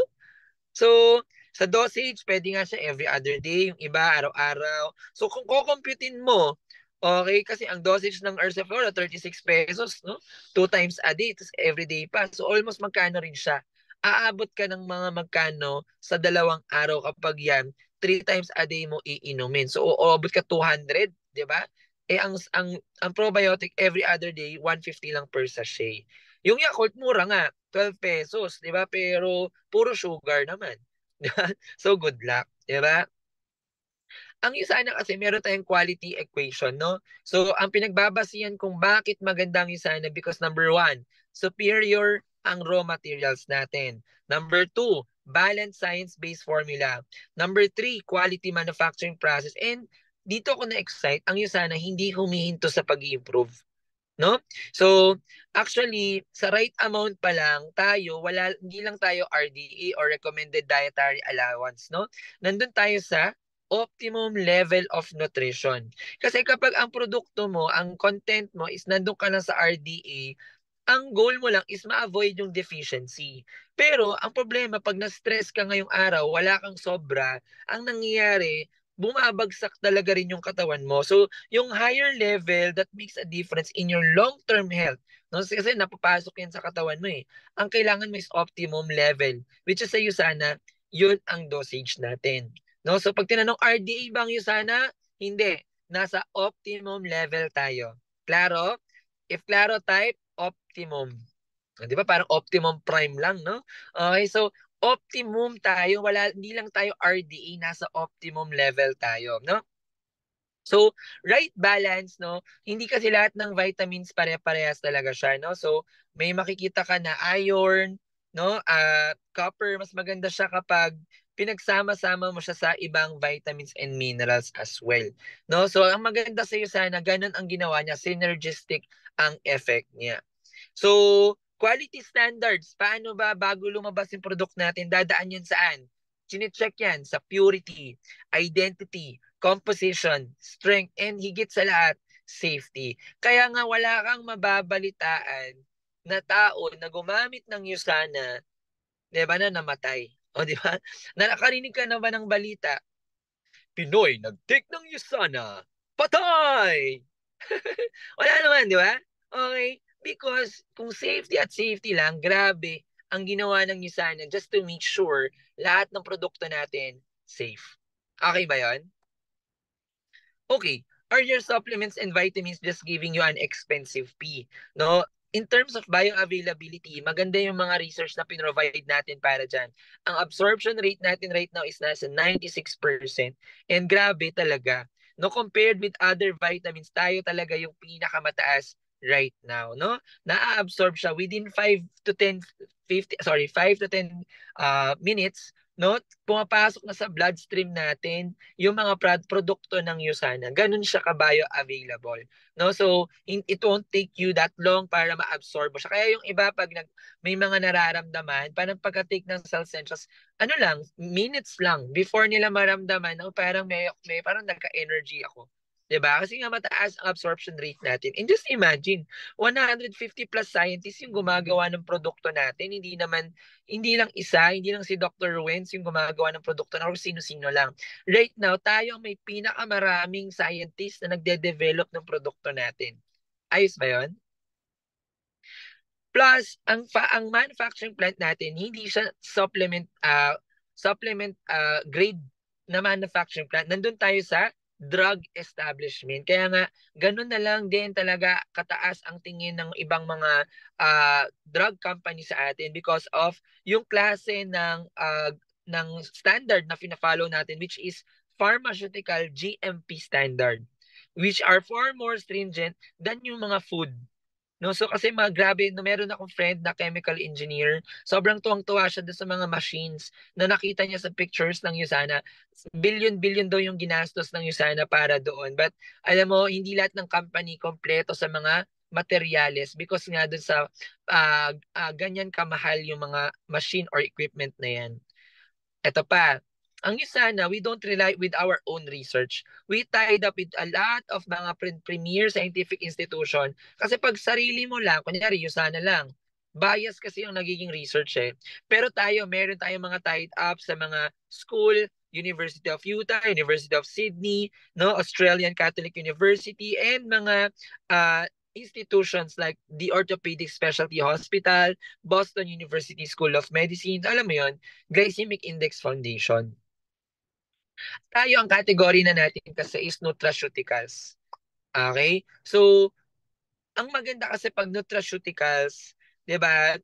So, sa dosage, pwede nga siya every other day, yung iba araw-araw. So, kung kukomputin mo, okay, kasi ang dosage ng Ursiflora, 36 pesos, no? 2 times a day, tapos every day pa. So, almost magkano rin siya. Aabot ka ng mga magkano sa 2 araw kapag yan, 3 times a day mo iinumin. So, uabot ka 200, di ba? Eh, ang probiotic every other day, 150 lang per sachet. Yung Yakult, mura nga, 12 pesos, di ba? Pero, puro sugar naman. So, good luck, di ba? Ang USANA kasi meron tayong quality equation, no? So, ang pinagbabasihan kung bakit maganda ang USANA because number 1, superior ang raw materials natin. Number 2, balanced science-based formula. Number 3, quality manufacturing process. And dito ako na-excite, ang USANA hindi humihinto sa pag-improve. no? So, actually, sa right amount pa lang tayo, hindi lang tayo RDE or recommended dietary allowance, no? Nandun tayo sa optimum level of nutrition. Kasi kapag ang produkto mo, ang content mo is nandun ka na sa RDA, ang goal mo lang is ma-avoid yung deficiency. Pero ang problema, pag na-stress ka ngayong araw, wala kang sobra, ang nangyayari, bumabagsak talaga rin yung katawan mo. So, yung higher level, that makes a difference in your long-term health. No? Kasi napapasok yan sa katawan mo eh. Ang kailangan mo is optimum level, which is sa USANA, yun ang dosage natin. No? So, pag tinanong RDA bang USANA? Hindi. Nasa optimum level tayo. Klaro? If klaro type, optimum. Di ba? Parang optimum prime lang, no? Okay, so optimum tayo. Hindi lang tayo RDA, nasa optimum level tayo, no? So, right balance, no? Hindi kasi lahat ng vitamins pare-parehas talaga siya, no? So, may makikita ka na iron, no? Copper, mas maganda siya kapag pinagsama-sama mo siya sa ibang vitamins and minerals as well. No? So, ang maganda sa iyo sana, ganun ang ginawa niya, synergistic ang effect niya. So, quality standards, paano ba bago lumabas yung product natin, dadaan yun saan? Chine-check yan sa purity, identity, composition, strength, and higit sa lahat, safety. Kaya nga wala kang mababalitaan na tao na gumamit ng USANA, di ba, na namatay. O di ba? Nakarinig ka na ba ng balita? Pinoy nag-take ng USANA, patay! Wala naman, di ba? Okay? Because kung safety at safety lang, grabe, ang ginawa ng USANA just to make sure lahat ng produkto natin safe. Okay ba yon? Okay. Are your supplements and vitamins just giving you an expensive fee? No? In terms of bioavailability, maganda yung mga research na pinrovide natin para dyan. Ang absorption rate natin right now is nasa 96%. And grabe talaga. No, compared with other vitamins, tayo talaga yung pinakamataas right now, no? Naa-absorb siya within 5 to 10 minutes, no? Pumapasok na sa bloodstream natin yung mga produkto ng USANA. Ganun siya ka-bioavailable, no? So, it won't take you that long para ma-absorb mo siya. Kaya yung iba pag may mga nararamdaman, parang pagka-take ng Cell Essentials, ano lang, minutes lang before nila maramdaman, oh, parang may parang nagka-energy ako. 'Di ba? Kasi nga mataas ang absorption rate natin. And just imagine, 150 plus scientists yung gumagawa ng produkto natin. Hindi lang isa, hindi lang si Dr. Wentz yung gumagawa ng produkto na or sino-sino lang. Right now, tayo ang may pinakamaraming scientists na nagde-develop ng produkto natin. Ayos ba 'yon? Plus, ang manufacturing plant natin, hindi siya supplement grade na manufacturing plant. Nandun tayo sa drug establishment. Kaya nga, ganun na lang din talaga kataas ang tingin ng ibang mga drug company sa atin because of yung klase ng standard na fina-follow natin, which is pharmaceutical GMP standard, which are far more stringent than yung mga food. No, so kasi grabe, no, meron akong friend na chemical engineer. Sobrang tuwang-tuwa siya doon sa mga machines na nakita niya sa pictures ng USANA. Billion-billion daw yung ginastos ng USANA para doon. But alam mo, hindi lahat ng company kompleto sa mga materyales because nga doon sa ganyan kamahal yung mga machine or equipment na yan. Ito pa, ang USANA, we don't rely with our own research. We tied up with a lot of mga premier scientific institution. Kasi pag sarili mo lang, kunyari USANA lang, bias kasi yung nagiging research eh. Pero meron tayong mga tied up sa mga school, University of Utah, University of Sydney, no, Australian Catholic University, and mga institutions like the Orthopedic Specialty Hospital, Boston University School of Medicine, alam mo yon, Glycemic Index Foundation. Tayo ang category na natin kasi is nutraceuticals. Okay? So, ang maganda kasi pag nutraceuticals, 'di ba?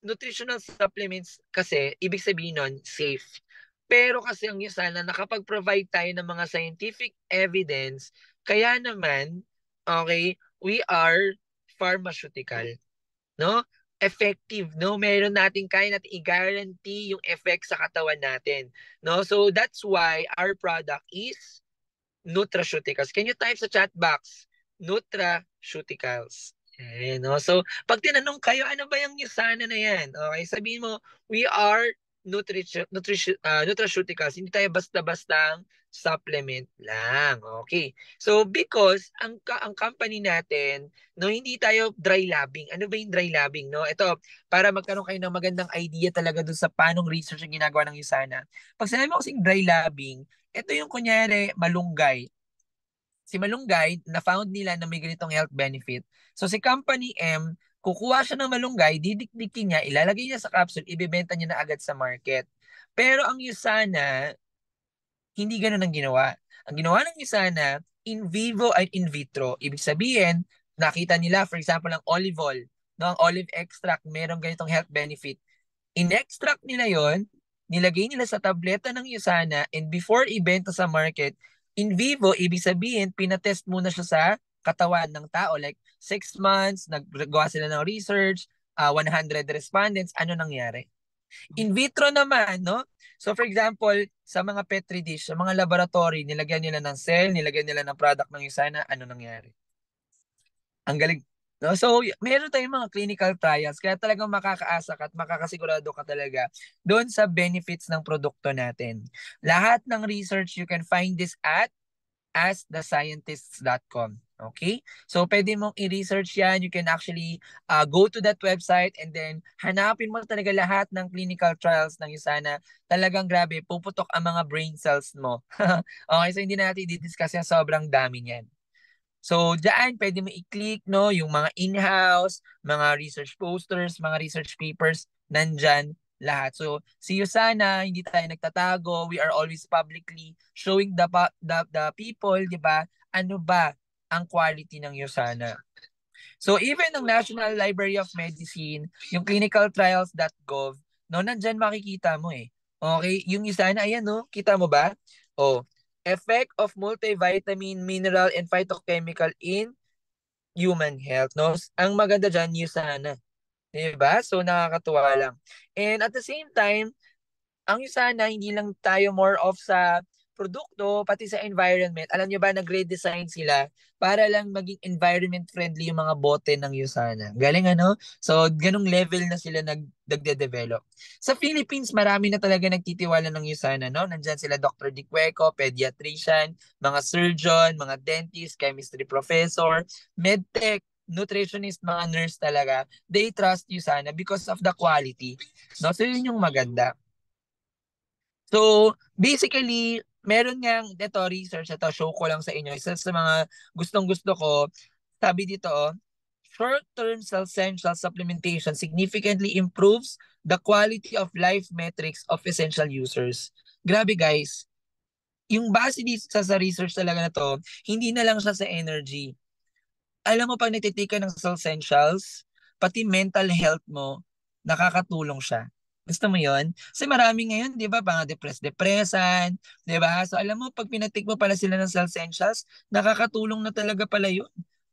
Nutritional supplements kasi ibig sabihin nun safe. Pero kasi ang USANA nakapag-provide tayo ng mga scientific evidence, kaya naman, okay, we are pharmaceutical, no? Effective, no? Kaya natin i-guarantee yung effect sa katawan natin, no? So that's why our product is nutraceuticals. Can you type sa chat box nutraceuticals? Okay, no? So, pag tinanong kayo, ano ba yung Usana na yan? Okay, sabihin mo, we are nutraceuticals. Hindi tayo basta-bastang supplement lang. Okay. So, because ang company natin, no, hindi tayo dry labbing. Ano ba yung dry labbing, no? Ito, para magkaroon kayo ng magandang idea talaga dun sa paanong research ang ginagawa ng Usana. Pag sinabi mo kasing dry labbing, ito yung kunyari malunggay. Si malunggay, na-found nila na may ganitong health benefit. So si Company M, kukuha siya ng malunggay, didikdikin niya, ilalagay niya sa capsule, ibebenta niya na agad sa market. Pero ang Usana, hindi ganun ang ginawa. Ang ginawa ng Usana, in vivo at in vitro. Ibig sabihin, nakita nila, for example, ang olive oil, no, ang olive extract, merong ganitong health benefit. In-extract nila yon, nilagay nila sa tableta ng Usana, and before ibenta sa market, in vivo, ibig sabihin, pinatest muna siya sa katawan ng tao. Like, 6 months, naggawa sila ng research, 100 respondents, ano nangyari? In vitro naman, no? So for example, sa mga petri dish, sa mga laboratory, nilagyan nila ng cell, nilagyan nila ng product ng Usana, ano nangyari? Ang galing. No? So, meron tayong mga clinical trials kaya talagang makakaasa ka at makakasigurado ka talaga doon sa benefits ng produkto natin. Lahat ng research, you can find this at askthescientists.com. Okay? So, pwede mong i-research yan. You can actually go to that website and then hanapin mo talaga lahat ng clinical trials ng Usana. Talagang grabe, puputok ang mga brain cells mo. Okay, so hindi na natin i-discuss yan. Sobrang dami niyan. So, diyan pwede mo i-click no, yung mga in-house, mga research posters, mga research papers, nandyan lahat. So, see you sana, hindi tayo nagtatago. We are always publicly showing the people, di ba? Ano ba ang quality ng Usana? So, even ng National Library of Medicine, yung clinicaltrials.gov, no, nandyan makikita mo eh. Okay, yung Usana, ayan no, kita mo ba? Oh, effect of multivitamin, mineral, and phytochemical in human health. No? Ang maganda dyan, Usana. Diba? So, nakakatuwa lang. And at the same time, ang sana hindi lang tayo more of sa produkto, pati sa environment. Alam nyo ba, nag-redesign sila para lang maging environment friendly yung mga bote ng Usana. Galing ano? So, ganung level na sila nagde-develop. Sa Philippines, marami na talaga nagtitiwala ng Usana, no? Nandyan sila Dr. Dicueco, pediatrician, mga surgeon, mga dentist, chemistry professor, medtech, nutritionist, mga nurse talaga. They trust Usana because of the quality. No? So, yun yung maganda. So, basically, meron ngang, ito, research, ito, show ko lang sa inyo. Isa sa mga gustong-gusto ko, sabi dito, short-term essential supplementation significantly improves the quality of life metrics of essential users. Grabe guys, yung base dito sa research talaga na to, hindi na lang siya sa energy. Alam mo, pag nagtitake ka ng essentials, pati mental health mo, nakakatulong siya. Gusto mo yon? Kasi marami ngayon, di ba, mga depresan, di ba? So alam mo, pag pinatik mo pala sila ng essentials, nakakatulong na talaga pala yun.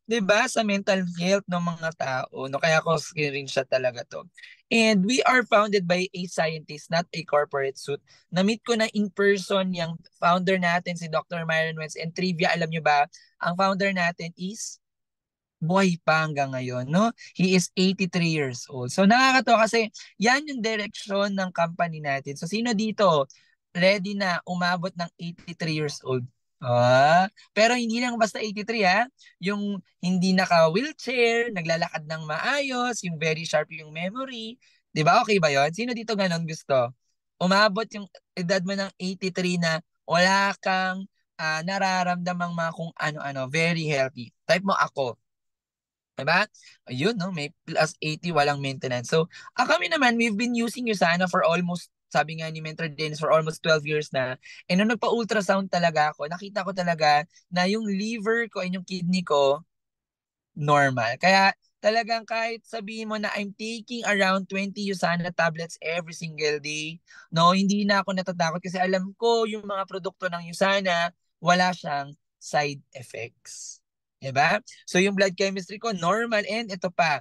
Di ba? Sa mental health ng mga tao. No, kaya ko screenshot talaga to. And we are founded by a scientist, not a corporate suit. Na-meet ko na in person yung founder natin, si Dr. Myron Wentz. And trivia, alam nyo ba, ang founder natin is buhay pa hanggang ngayon, no? He is 83 years old. So nakakatawa kasi yan yung direksyon ng company natin. So sino dito ready na umabot ng 83 years old? Pero hindi lang basta 83 ha. Yung hindi naka-wheelchair, naglalakad ng maayos, yung very sharp yung memory. 'Di ba? Okay ba 'yon? Sino dito ganun gusto? Umabot yung edad mo ng 83 na wala kang nararamdamang mga kung ano-ano, very healthy. Type mo ako. Diba? Ayun, no? May plus 80, walang maintenance. So, kami naman, we've been using Usana for almost, sabi nga ni Mentor Dennis, for almost 12 years na. And nung nagpa-ultrasound talaga ako, nakita ko talaga na yung liver ko and yung kidney ko, normal. Kaya talagang kahit sabihin mo na I'm taking around 20 Usana tablets every single day, no, hindi na ako natatakot kasi alam ko yung mga produkto ng Usana, wala siyang side effects. Diba? So yung blood chemistry ko normal, and ito pa,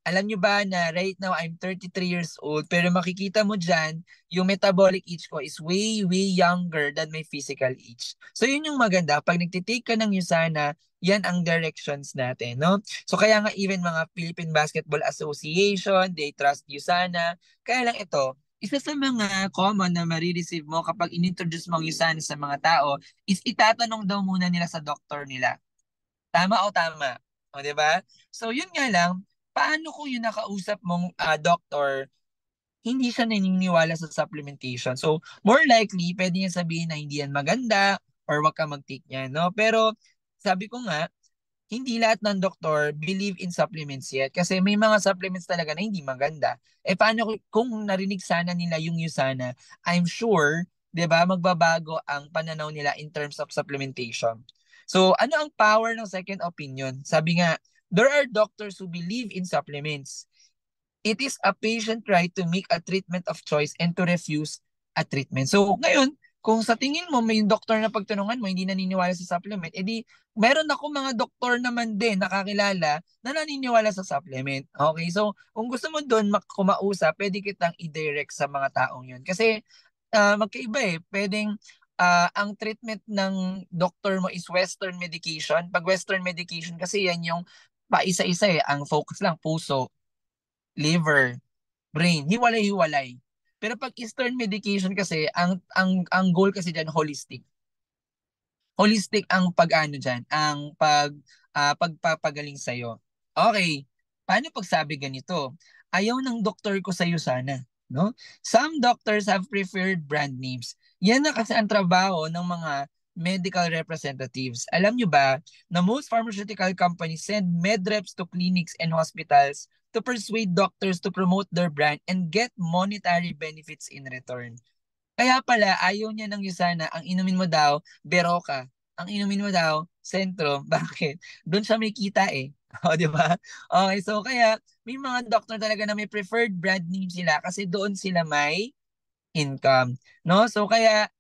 alam nyo ba na right now I'm 33 years old pero makikita mo dyan yung metabolic age ko is way way younger than my physical age. So yun yung maganda, pag nagtitake ka ng Usana, yan ang directions natin, no? So kaya nga even mga Philippine Basketball Association, they trust USANA. Kaya lang ito, isa sa mga common na marireceive mo kapag inintroduce mo ang USANA sa mga tao is itatanong daw muna nila sa doktor nila. Tama o tama? O, di ba? So yun nga lang, paano kung yung nakausap mong doktor hindi siya naniniwala sa supplementation. So, more likely, pwede niya sabihin na hindi yan maganda or wag ka mag-take niyan, no? Pero, sabi ko nga, hindi lahat ng doktor believe in supplements yet kasi may mga supplements talaga na hindi maganda. Eh paano kung narinig sana nila yung USANA, I'm sure, 'di ba, magbabago ang pananaw nila in terms of supplementation. So, ano ang power ng second opinion? Sabi nga, there are doctors who believe in supplements. It is a patient right to make a treatment of choice and to refuse a treatment. So ngayon, kung sa tingin mo may doktor na pagtanungan mo hindi naniniwala sa supplement, edi meron ako mga doktor naman din nakakilala na naniniwala sa supplement. Okay, so kung gusto mo doon kumausap, pwede kitang i-direct sa mga taong yun. Kasi magkaiba eh. Pwedeng ang treatment ng doctor mo is western medication. Pag western medication kasi yan yung paisa-isa eh. Ang focus lang puso, liver, brain, hiwalay-hiwalay. Pero pag Eastern medication kasi, ang goal kasi diyan holistic. Holistic ang pag-ano diyan, ang pagpapagaling sa iyo. Okay. Paano pag sabi ganito? Ayaw ng doktor ko sa iyo sana, no? Some doctors have preferred brand names. Yan na kasi ang trabaho ng mga medical representatives. Alam nyo ba na most pharmaceutical companies send med reps to clinics and hospitals to persuade doctors to promote their brand and get monetary benefits in return. Kaya pala, ayaw niya ng Yusana, ang inumin mo daw, Beroka. Ang inumin mo daw, Sentro. Bakit? Doon siya may kita eh. O, di ba? Okay, so kaya may mga doctor talaga na may preferred brand name sila kasi doon sila may income. No? So kaya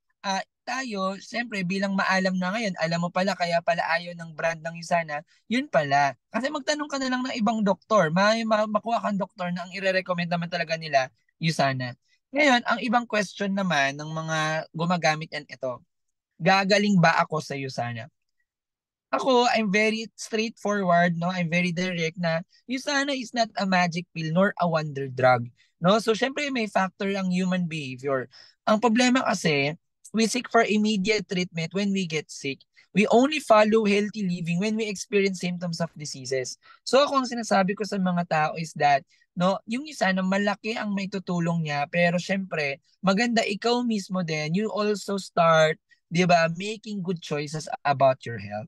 tayo, siyempre bilang maalam na ngayon, alam mo pala kaya pala ayaw ng brand ng Yusana, yun pala. Kasi magtanong ka na lang ng ibang doktor, makuha kang doktor na ang ire-recommend naman talaga nila Yusana. Ngayon, ang ibang question naman ng mga gumagamit yan ito, gagaling ba ako sa Yusana? Ako, I'm very straightforward, no? I'm very direct na Yusana is not a magic pill nor a wonder drug, no? So, syempre may factor ang human behavior. Ang problema kasi, we seek for immediate treatment when we get sick. We only follow healthy living when we experience symptoms of diseases. So, ako ang sinasabi ko sa mga tao is that, no, yung Yusana, malaki ang may tutulong niya, pero syempre, maganda ikaw mismo din, you also start, di ba, making good choices about your health.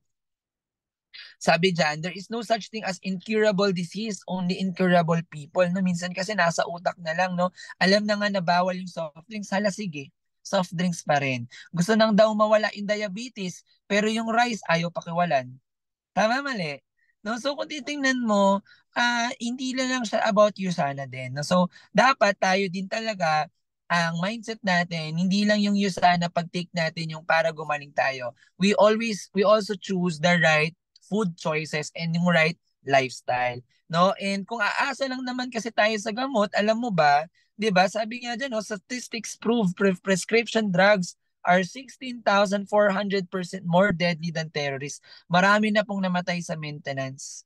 Sabi dyan, there is no such thing as incurable disease, only incurable people. No? Minsan kasi nasa utak na lang, no? Alam na nga na bawal yung soft drinks, hala sige, soft drinks pa rin. Gusto nang daw mawala in diabetes, pero yung rice ayaw pakiwalan. Tama, mali. No? So kung titingnan mo, hindi lang siya about you sana din. No? So dapat tayo din talaga, ang mindset natin, hindi lang yung USANA pag-take natin yung para gumaling tayo. We also choose the right food choices and yung right lifestyle. No? And kung aasa lang naman kasi tayo sa gamot, alam mo ba, 'di ba? Sabi nga diyan, no, statistics prove prescription drugs are 16,400% more deadly than terrorists. Marami na pong namatay sa maintenance.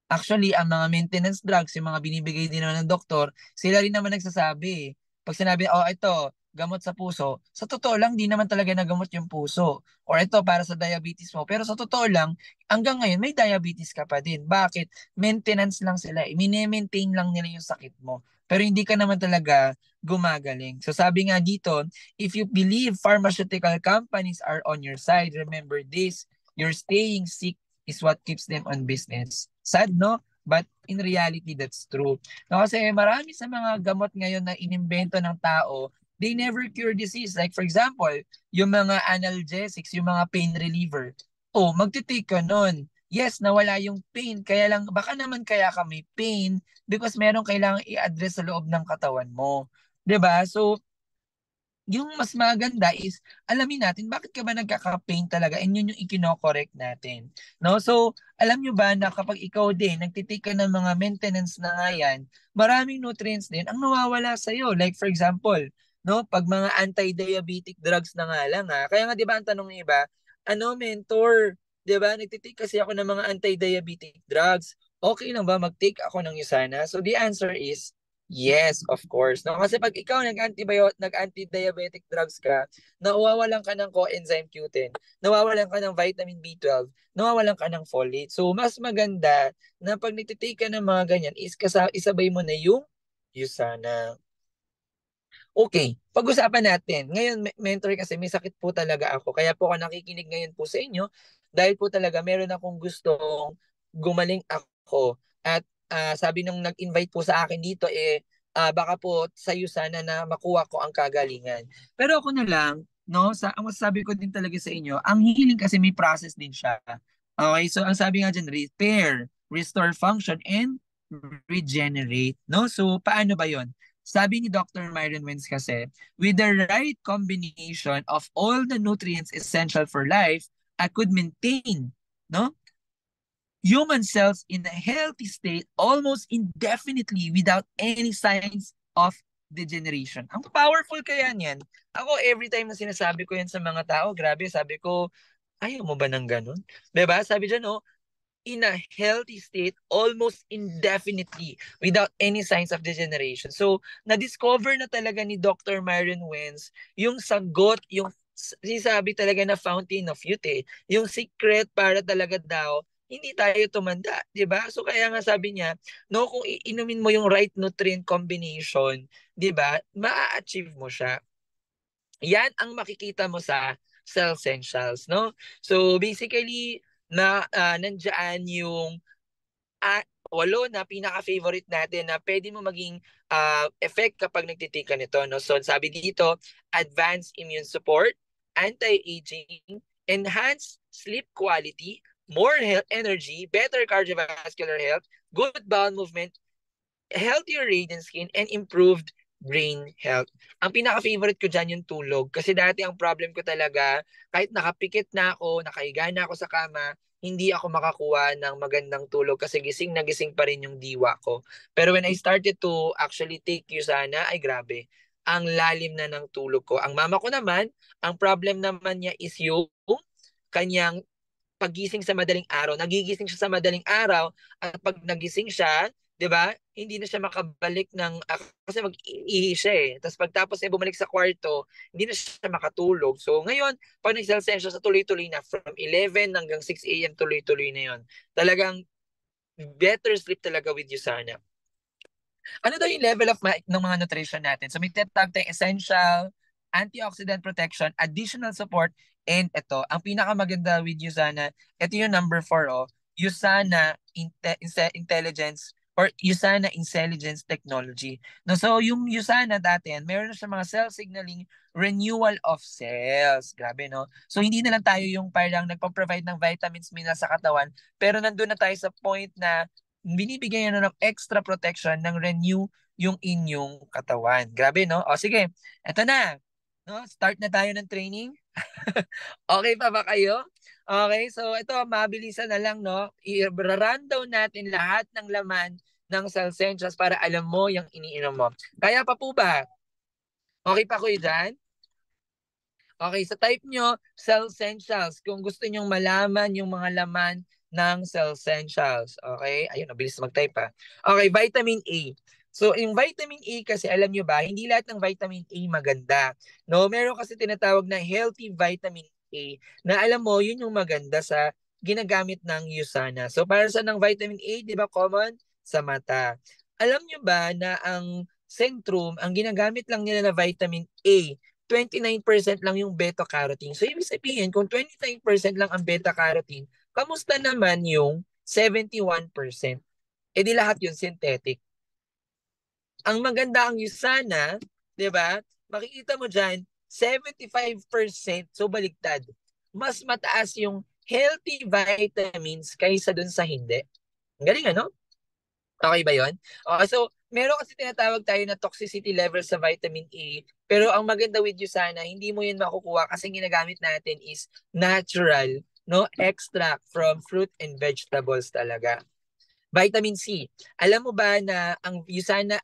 Actually, ang mga maintenance drugs, yung mga binibigay din naman ng doktor, sila rin naman nagsasabi. Pag sinabi, oh, ito, gamot sa puso, sa totoo lang, di naman talaga nagamot yung puso. Or ito, para sa diabetes mo. Pero sa totoo lang, hanggang ngayon, may diabetes ka pa din. Bakit? Maintenance lang sila. Mini-maintain lang nila yung sakit mo. Pero hindi ka naman talaga gumagaling. So sabi nga dito, if you believe pharmaceutical companies are on your side, remember this, you're staying sick is what keeps them on business. Sad, no? But in reality, that's true. No, kasi marami sa mga gamot ngayon na inimbento ng tao, they never cure disease. Like for example, yung mga analgesics, yung mga pain reliever. Oh, magtitake ka nun. Yes, nawala yung pain. Kaya lang, baka naman kaya ka may pain because meron kailangan i-address sa loob ng katawan mo. 'Di ba? So, yung mas maganda is alamin natin bakit ka ba nagkaka-pain talaga and yun yung ikino-correct natin. No? So, alam nyo ba na kapag ikaw din nagtitake ka ng mga maintenance na nga yan, maraming nutrients din ang nawawala sa iyo. Like for example, no, pag mga anti-diabetic drugs na nga lang ha. Kaya nga 'di ba ang tanong ng iba, ano mentor, 'di ba? Nagtitake kasi ako ng mga anti-diabetic drugs. Okay lang ba mag-take ako ng USANA? So the answer is yes, of course. No, kasi pag ikaw nag-anti-diabetic drugs ka, nawawalan ka ng coenzyme Q10, nawawalan ka ng vitamin B12, nawawalan ka ng folate. So mas maganda na pag nagtitake ka ng mga ganyan is isabay mo na yung USANA. Okay, pag-usapan natin. Ngayon, mentor kasi may sakit po talaga ako. Kaya po ako nakikinig ngayon po sa inyo dahil po talaga meron akong gustong gumaling ako. At sabi nung nag-invite po sa akin dito baka po sa iyo sana na makuha ko ang kagalingan. Pero ako na lang, no, ang masasabi ko din talaga sa inyo, ang healing kasi may process din siya. Okay, so ang sabi nga dyan, repair, restore function, and regenerate. No? So paano ba yon? Sabi ni Dr. Myron Wins kasi, with the right combination of all the nutrients essential for life, I could maintain, no, human cells in a healthy state almost indefinitely without any signs of degeneration. Ang powerful kaya niyan. Ako, every time na sinasabi ko yan sa mga tao, grabe, sabi ko, ayaw mo ba ng ganun? Diba? Sabi dyan, oh, in a healthy state almost indefinitely without any signs of degeneration. So, na-discover na talaga ni Dr. Myron Wentz yung sagot, yung sinasabi talaga na fountain of youth Yung secret para talaga daw hindi tayo tumanda, 'di ba? So kaya nga sabi niya, no, kung iinumin mo yung right nutrient combination, 'di ba? Maa-achieve mo siya. Yan ang makikita mo sa Cell Essentials, no? So basically nandiyan yung walo na pinaka-favorite natin na pwede mo maging effect kapag nagtitika nito. No? So sabi dito, advanced immune support, anti-aging, enhanced sleep quality, more energy, better cardiovascular health, good bowel movement, healthier radiant skin, and improved brain health. Ang pinaka-favorite ko dyan yung tulog. Kasi dati ang problem ko talaga, kahit nakapikit na ako, nakahiga na ako sa kama, hindi ako makakuha ng magandang tulog kasi gising na gising pa rin yung diwa ko. Pero when I started to actually take Usana, ay grabe, ang lalim na ng tulog ko. Ang mama ko naman, ang problem naman niya is yung kanyang pagising sa madaling araw, nagigising siya sa madaling araw at pag nagising siya, 'di ba? Hindi na siya makabalik ng kasi mag-ihi siya eh. Tapos pagtapos niya bumalik sa kwarto, hindi na siya makatulog. So ngayon, pag nag-cell siya sa tuloy-tuloy na from 11 hanggang 6 a.m. tuloy-tuloy na 'yon. Talagang better sleep talaga with you sana. Ano daw yung level of ng mga nutrition natin? So may tinatawag tayong essential, antioxidant protection, additional support, and ito, ang pinakamaganda with Usana, ito yung number 4, oh, Usana Intelligence or Usana Intelligence Technology. No, so yung Usana dati, meron na siya mga cell signaling renewal of cells. Grabe, no? So hindi na lang tayo yung parang nagpo-provide ng vitamins, minerals sa katawan, pero nandun na tayo sa point na binibigyan nyo ng extra protection ng renew yung inyong katawan. Grabe, no? O sige, eto na. No? Start na tayo ng training. Okay pa ba kayo? Okay, so ito, mabilisan na lang, no? I-rundown natin lahat ng laman ng Cellsentials para alam mo yung iniinom mo. Kaya pa po ba? Okay pa kayo dyan? Okay, sa type nyo, Cell Essentials. Kung gusto nyong malaman yung mga laman ng Cell Essentials. Okay? Ayun, nabilis mag-type ha. Okay, vitamin A. So, yung vitamin A kasi, alam nyo ba, hindi lahat ng vitamin A maganda. No? Meron kasi tinatawag na healthy vitamin A na alam mo, yun yung maganda sa ginagamit ng USANA. So, para sa ng vitamin A, di ba common? Sa mata. Alam nyo ba na ang Centrum, ang ginagamit lang nila na vitamin A 29% lang yung beta-carotene. So, ibig sabihin, kung 29% lang ang beta-carotene, kamusta naman yung 71%? E di lahat yun synthetic. Ang maganda ang Usana, di ba? Makikita mo dyan, 75%, so baliktad. Mas mataas yung healthy vitamins kaysa dun sa hindi. Ang galing, ano? Okay ba yun? Okay, so meron kasi tinatawag tayo na toxicity level sa vitamin A. Pero ang maganda with you sana, hindi mo yun makukuha kasi ginagamit natin is natural, no, extract from fruit and vegetables talaga. Vitamin C. Alam mo ba na ang Usana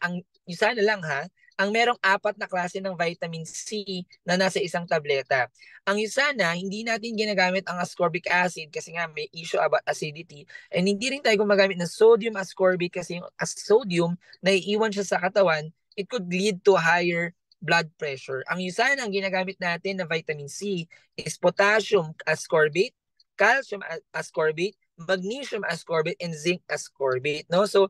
lang ha, ang merong 4 na klase ng vitamin C na nasa isang tableta. Ang USANA, hindi natin ginagamit ang ascorbic acid kasi nga may issue about acidity, and hindi rin tayo gumagamit ng sodium ascorbate kasi yung sodium na iiwan siya sa katawan, it could lead to higher blood pressure. Ang USANA, ang ginagamit natin na vitamin C is potassium ascorbate, calcium ascorbate, magnesium ascorbate, and zinc ascorbate, no? So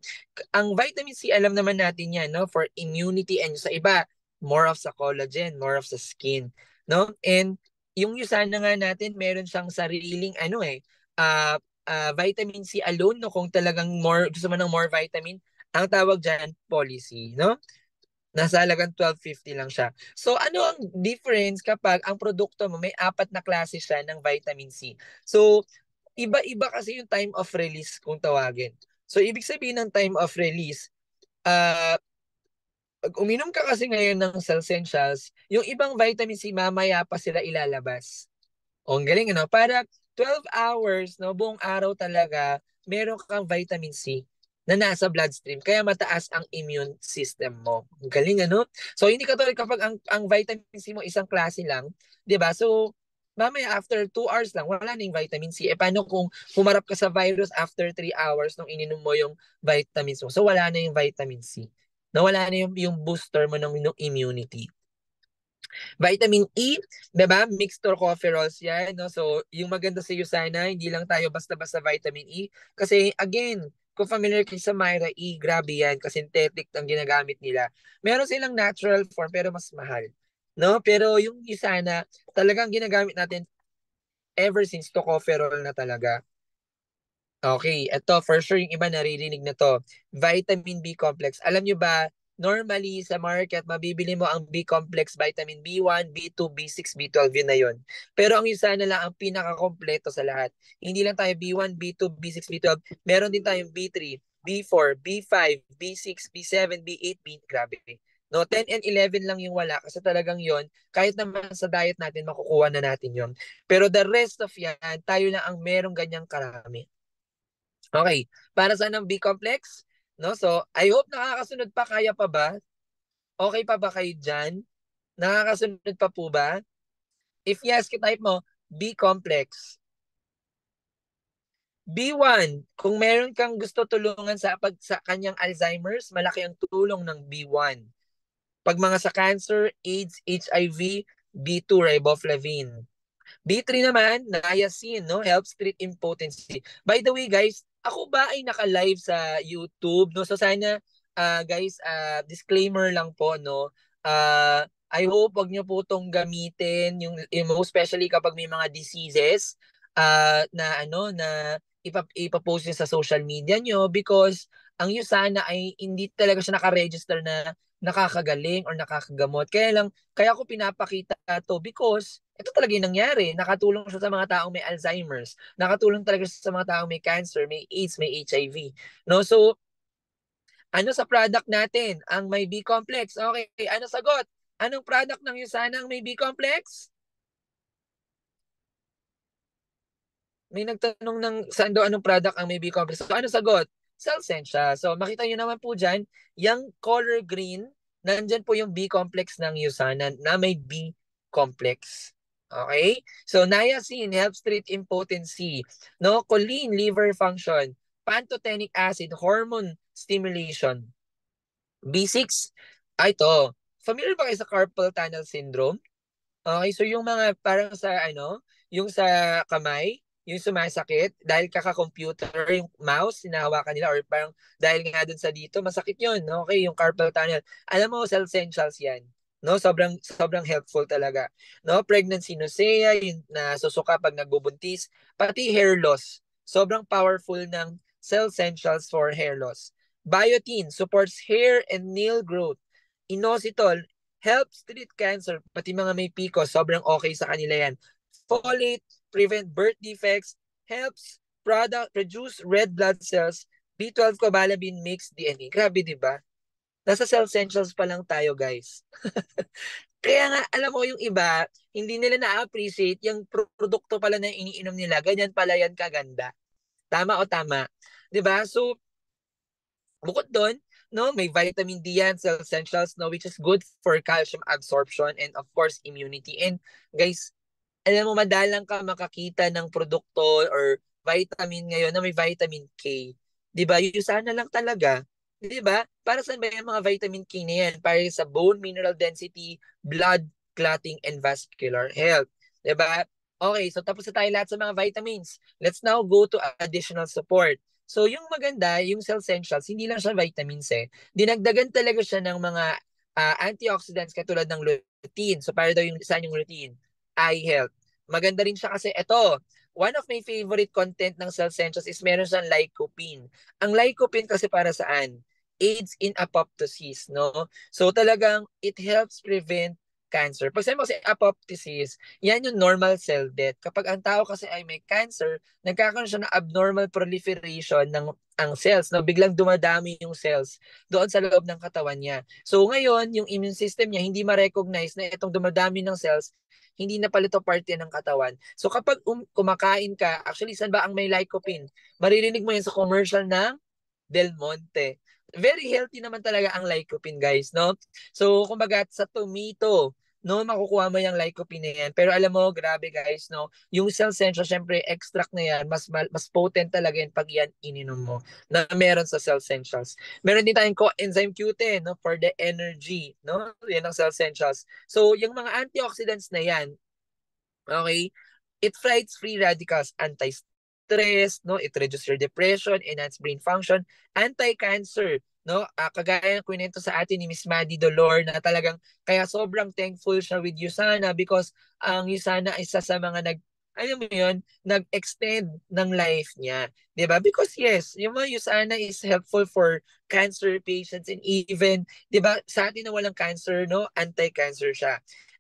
ang vitamin C, alam naman natin yan, no? For immunity, and sa iba, more of sa collagen, more of sa skin, no? And yung USANA nga natin, meron siyang sariling, vitamin C alone, no? Kung talagang gusto mo ng more vitamin, ang tawag dyan, policy, no? Nasa halagang 12.50 lang siya. So ano ang difference kapag ang produkto mo may 4 na klase siya ng vitamin C? So iba-iba kasi yung time of release kung tawagin. So ibig sabihin ng time of release, pag uminom ka kasi ngayon ng Essentials, yung ibang vitamin C mamaya pa sila ilalabas. O, ang galing, ano? Para 12 hours, no, buong araw talaga, meron kang vitamin C na nasa bloodstream. Kaya mataas ang immune system mo. Ang galing, ano? So, hindi katulad kapag ang vitamin C mo isang klase lang, di ba? So, mamaya after 2 hours lang, wala na yung vitamin C. Paano kung humarap ka sa virus after 3 hours nung ininom mo yung vitamins mo? So, wala na yung vitamin C. Nawala na yung booster mo ng immunity. Vitamin E, 'di ba? Mixed tocopherols 'yan, no? So, yung maganda sa iyo sana, hindi lang tayo basta-basta vitamin E kasi again, kung familiar kayo sa Myra E, grabe 'yan kasi synthetic ang ginagamit nila. Meron silang natural form pero mas mahal, no? Pero yung isa na talagang ginagamit natin ever since tocopherol na talaga. Okay, ito for sure yung iba naririnig na to. Vitamin B complex. Alam nyo ba, normally sa market, mabibili mo ang B complex, vitamin B1, B2, B6, B12, yun na yun. Pero ang isa na lang ang pinaka-kompleto sa lahat. Hindi lang tayo B1, B2, B6, B12, meron din tayong B3, B4, B5, B6, B7, B8, B, grabe. No, 10 and 11 lang yung wala kasi talagang yon kahit naman sa diet natin makukuha na natin yon. Pero the rest of yan, tayo lang ang merong ganyang karami. Okay, para saan ang B-complex? No? So, I hope nakakasunod pa. Kaya pa ba? Okay pa ba kayo dyan? Nakakasunod pa po ba? If yes, type mo, B-complex. B1, kung meron kang gusto tulungan sa kanyang Alzheimer's, malaki ang tulong ng B1. Pag mga sa cancer, AIDS, HIV, B2, riboflavin. B3 naman, niacin, no? Helps treat impotency. By the way, guys, ako ba ay naka-live sa YouTube, no? So sana, guys, disclaimer lang po, no? I hope wag niyo po tong gamitin, yung most especially kapag may mga diseases, na ipapost niyo sa social media niyo because ang USANA ay hindi talaga siya naka-register na nakakagaling or nakakagamot. Kaya ako pinapakita to because ito talaga yung nangyari. Nakatulong siya sa mga taong may Alzheimer's. Nakatulong talaga siya sa mga taong may cancer, may AIDS, may HIV. No? So, ano sa product natin? Ang may B-complex. Okay, ano sagot? Anong product ng USANA ang may B-complex? May nagtanong ng saan daw anong product ang may B-complex. So, ano sagot? Cellsentia. So, makita nyo naman po dyan, yung color green, nandyan po yung B-complex ng USANA na may B-complex. Okay? So, niacin helps treat impotency. No? Choline, liver function. Pantothenic acid, hormone stimulation. B6, ito. Familiar ba kayo sa carpal tunnel syndrome? Okay, so yung mga parang sa yung sa kamay, yung sumasakit dahil kaka-computer, yung mouse, hinahawakan nila or parang dahil nga dun sa dito, masakit yun. No? Okay, yung carpal tunnel. Alam mo, essentials yan. No, sobrang sobrang helpful talaga. No, pregnancy nausea, yung nasusuka pag nagbubuntis, pati hair loss. Sobrang powerful ng cell essentials for hair loss. Biotin supports hair and nail growth. Inositol helps treat cancer, pati mga may PCOS, sobrang okay sa kanila yan. Folate, prevent birth defects, helps produce red blood cells, B12 cobalamin mixed DNA. Grabe, di ba? Nasa cell essentials pa lang tayo, guys. Kaya nga, alam mo, yung iba, hindi nila na-appreciate yung produkto pala na iniinom nila. Ganyan pala yan kaganda. Tama o tama? Di ba? So, bukod doon, no? May vitamin D yan, cell essentials, no? Which is good for calcium absorption and of course immunity. And guys, alam mo, madalang ka makakita ng produkto or vitamin ngayon na may vitamin K. 'Di ba? Yung sana lang talaga. 'Di ba? Para saan ba yung mga vitamin K na yan? Para sa bone mineral density, blood clotting, and vascular health. 'Di ba? Okay, so tapos na tayo lahat sa mga vitamins. Let's now go to additional support. So yung maganda, yung cell essentials, hindi lang siya vitamins eh. Dinagdagan talaga siya ng mga antioxidants katulad ng lutein. So para daw yung saan yung lutein? Eye health. Maganda rin siya kasi ito, one of my favorite content ng cell essentials is meron siyang lycopene. Ang lycopene kasi para saan? Aids in apoptosis, no? So talagang it helps prevent cancer. Pag sabi mo kasi apoptosis, yan yung normal cell death. Kapag ang tao kasi ay may cancer, nagkakaroon siya ng abnormal proliferation ng ang cells, no? Biglang dumadami yung cells doon sa loob ng katawan niya. So ngayon, yung immune system niya hindi ma-recognize na itong dumadami ng cells, hindi na pala ito parte ng katawan. So kapag kumakain ka, actually saan ba ang may lycopene? Maririnig mo yan sa commercial ng Del Monte. Very healthy naman talaga ang lycopene, guys, no? So, kumbaga, sa tomato, no, makukuha mo yung lycopene na yan. Pero alam mo, grabe, guys, no? Yung cell essential, syempre, extract na yan, mas potent talaga yan pag yan ininom mo na meron sa cell essentials. Meron din tayong coenzyme Q10, no, for the energy, no? Yan ang cell essentials. So, yung mga antioxidants na yan, okay, it fights free radicals, anti-stress, no? It reduces your depression, enhance brain function, anti-cancer, no? Kagaya ng kwento sa atin ni Miss Maddie Dolor na talagang kaya sobrang thankful siya with Usana because ang Usana ay isa sa mga alam mo yun, nag-extend ng life niya. 'Di ba? Because yes, yung mga Usana is helpful for cancer patients and even, 'di ba, sa atin na walang cancer, no? Anti-cancer siya.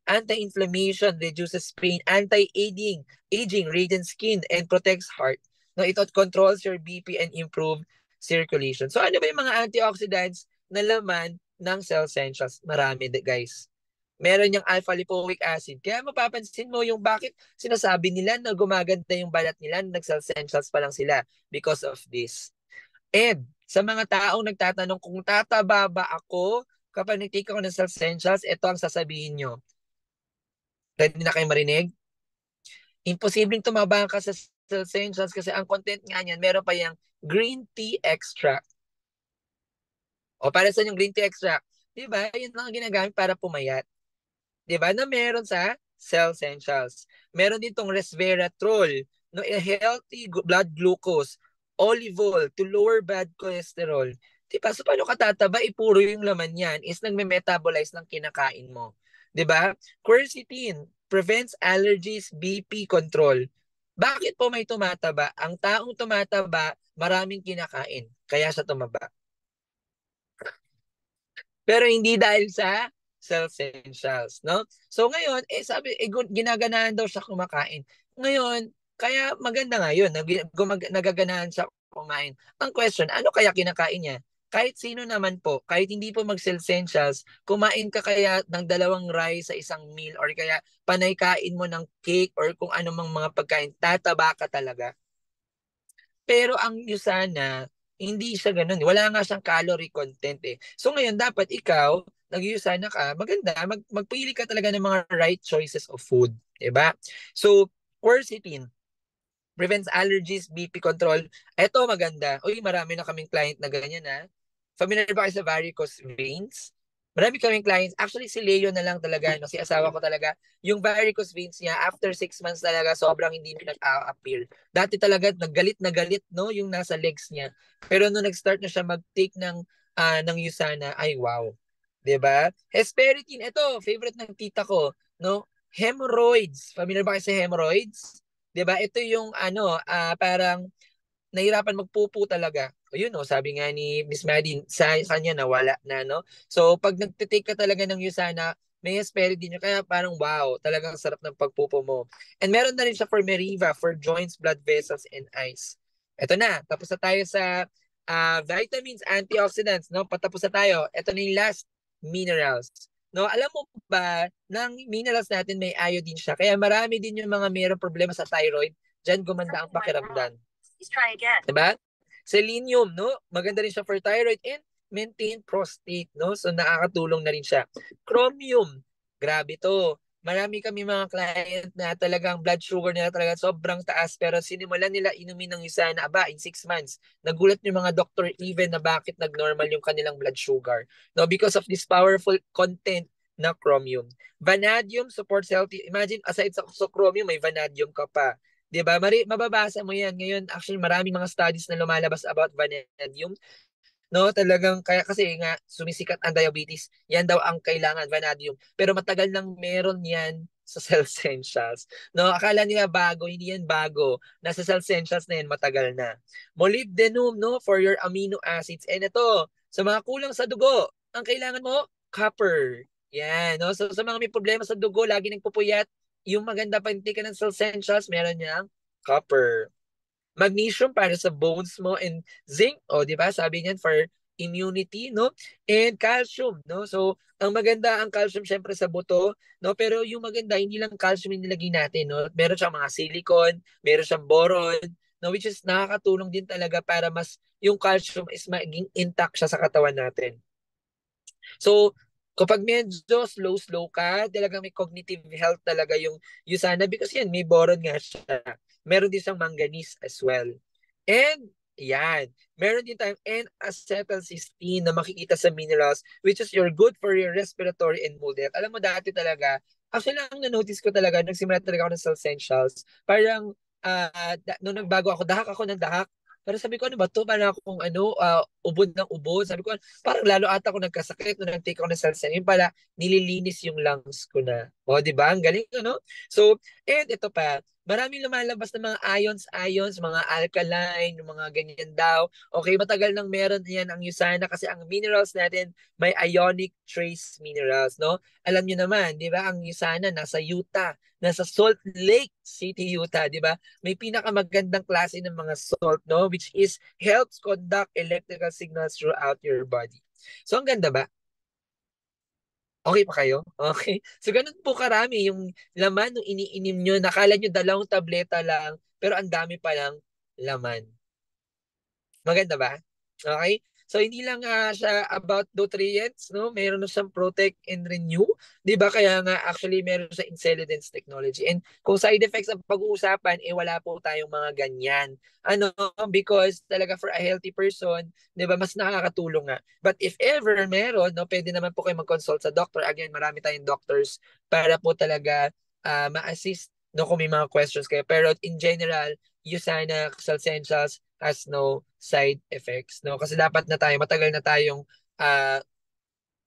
Anti-inflammation, reduces pain, aging, radiant skin, and protects heart. No, ito controls your BP and improve circulation. So ano ba yung mga antioxidants na laman ng cell essentials? Marami, guys. Meron yung alpha lipoic acid. Kaya mapapansin mo yung bakit sinasabi nila na gumaganda yung balat nila, nag-cell essentials pa lang sila because of this. And sa mga taong nagtatanong kung tataba ba ako kapag nag-take ako ng cell essentials, ito ang sasabihin nyo. Ready na kayo marinig? Imposibleng tumaba ka sa cell essentials kasi ang content nga niyan, meron pa yung green tea extract. O para sa yung green tea extract? Diba? Yun lang ang ginagamit para pumayat. Diba? Na meron sa cell essentials. Meron din tong resveratrol, no, a healthy blood glucose, olive oil to lower bad cholesterol. Diba? So paano ka tataba? Puro yung laman yan is nagme-metabolize ng kinakain mo. Diba? Quercetin prevents allergies, BP control. Bakit po may tumataba? Ang taong tumataba, maraming kinakain. Kaya siya tumaba. Pero hindi dahil sa cell essentials, no? So ngayon, sabi, ginaganahan daw siya kumakain. Ngayon, kaya maganda nga yun, nagaganahan siya kumain. Ang question, ano kaya kinakain niya? Kahit sino naman po, kahit hindi po mag-cell essentials, kumain ka kaya ng 2 rice sa isang meal or kaya panay kain mo ng cake or kung ano mang mga pagkain, tataba ka talaga. Pero ang Usana, hindi siya ganun. Wala nga siyang calorie content eh. So ngayon, dapat ikaw, nag-Usana ka, maganda, magpili ka talaga ng mga right choices of food. Diba? So, quercetin, prevents allergies, BP control. Ito maganda. Uy, marami na kaming client na ganyan ha. Familiar ba kayo sa varicose veins? Marami kaming clients. Actually, si Leo na lang talaga, no? Si asawa ko talaga. Yung varicose veins niya, after 6 months talaga, sobrang hindi na nag-appear. Dati talaga, naggalit na galit, no? Yung nasa legs niya. Pero nung nag-start na siya mag-take ng Usana, ay wow. 'Di ba? Hesperidine, ito, favorite ng tita ko, no? Hemorrhoids. Familiar ba kayo sa hemorrhoids? 'Di ba? Ito yung parang nahirapan magpupo talaga. O yun, no, sabi nga ni Miss Madeline, sa kanya nawala na, no? So, pag nagtitake ka talaga ng Usana, may hesperidine yun. Kaya parang wow, talagang sarap ng pagpupo mo. And meron na rin siya for Meriva, for joints, blood vessels, and eyes. Ito na, tapos na tayo sa vitamins, antioxidants, no? Patapos na tayo. Ito na yung last, minerals. No, alam mo ba, ng minerals natin may iodine siya. Kaya marami din yung mga mayroong problema sa thyroid. Diyan gumanda ang pakiramdam. Let's try again. Diba? Selenium, no? Maganda rin siya for thyroid and maintain prostate, no? So nakakatulong na rin siya. Chromium, grabe to. Marami kami mga client na talagang blood sugar nila talaga sobrang taas pero sinimulan nila inumin ng USANA in 6 months. Nagulat yung mga doctor even na bakit nagnormal yung kanilang blood sugar. No, because of this powerful content na chromium. Vanadium supports healthy. Imagine aside sa chromium may vanadium ka pa. 'Di ba? Mababasa mo 'yan. Ngayon actually maraming mga studies na lumalabas about vanadium. No, talagang kaya kasi nga sumisikat ang diabetes. Yan daw ang kailangan, vanadium. Pero matagal nang meron yan sa Cell Essentials. No, akala nila bago, hindi yan bago. Nasa Cell Essentials na yan matagal na. Molybdenum, no, for your amino acids. And ito, sa mga kulang sa dugo, ang kailangan mo, copper. Yan, no? So sa mga may problema sa dugo, lagi nagpupuyat, yung maganda pantika ng Cell Essentials, meron niyang copper. Magnesium para sa bones mo and zinc, o di ba? Sabi niyan for immunity, no? And calcium, no? So, ang maganda ang calcium syempre sa buto, no? Pero yung maganda hindi lang calcium yung nilagay natin, no? Meron siyang mga silicon, meron siyang boron, no? Which is nakakatulong din talaga para mas yung calcium is maging intact siya sa katawan natin. So, kapag medyo slow ka, talagang may cognitive health talaga yung sana because yan, may boron nga siya. Meron din siyang manganese as well. And, yan. Meron din tayong N-acetylcysteine na makikita sa minerals which is your good for your respiratory and mood health. Alam mo dati talaga, actually lang na-notice ko talaga, nagsimula talaga ako ng Essentials, parang nung nagbago ako, dahak ako ng dahak. Pero sabi ko, ano ba to? Parang akong ubod ng ubod. Sabi ko, parang lalo ata ako nagkasakit nung nag-take ako ng Salsanin. Pala, nililinis yung lungs ko na. O, di ba? Ang galing, ano? So, and ito pa, maraming lumalabas ng mga ions, mga alkaline, yung mga ganyan daw. Okay, matagal nang meron yan ang USANA kasi ang minerals natin may ionic trace minerals, no? Alam niyo naman, di ba? Ang USANA nasa Utah, nasa Salt Lake City, Utah, di ba? May pinakamagandang klase ng mga salt, no? Which is helps conduct electrical signals throughout your body. So, ang ganda ba? Okay pa kayo? Okay. So, ganun po karami yung laman ng iniinim nyo. Nakala nyo 2 tableta lang, pero ang dami pa lang laman. Maganda ba? Okay? So hindi lang siya about nutrients, no? Meron na siyang protect and renew, 'di ba? Kaya nga actually meron sa Intelligence Technology. And kung side effects ang pag-uusapan, wala po tayong mga ganyan. Ano, because talaga for a healthy person, 'di ba, mas nakakatulong nga. But if ever meron, no, pwede naman po kayo mag-consult sa doctor. Again, marami tayong doctors para po talaga ma-assist no kung may mga questions kayo. Pero in general, Usana, Essentials has no side effects, no? Kasi dapat na tayo, matagal na tayong uh,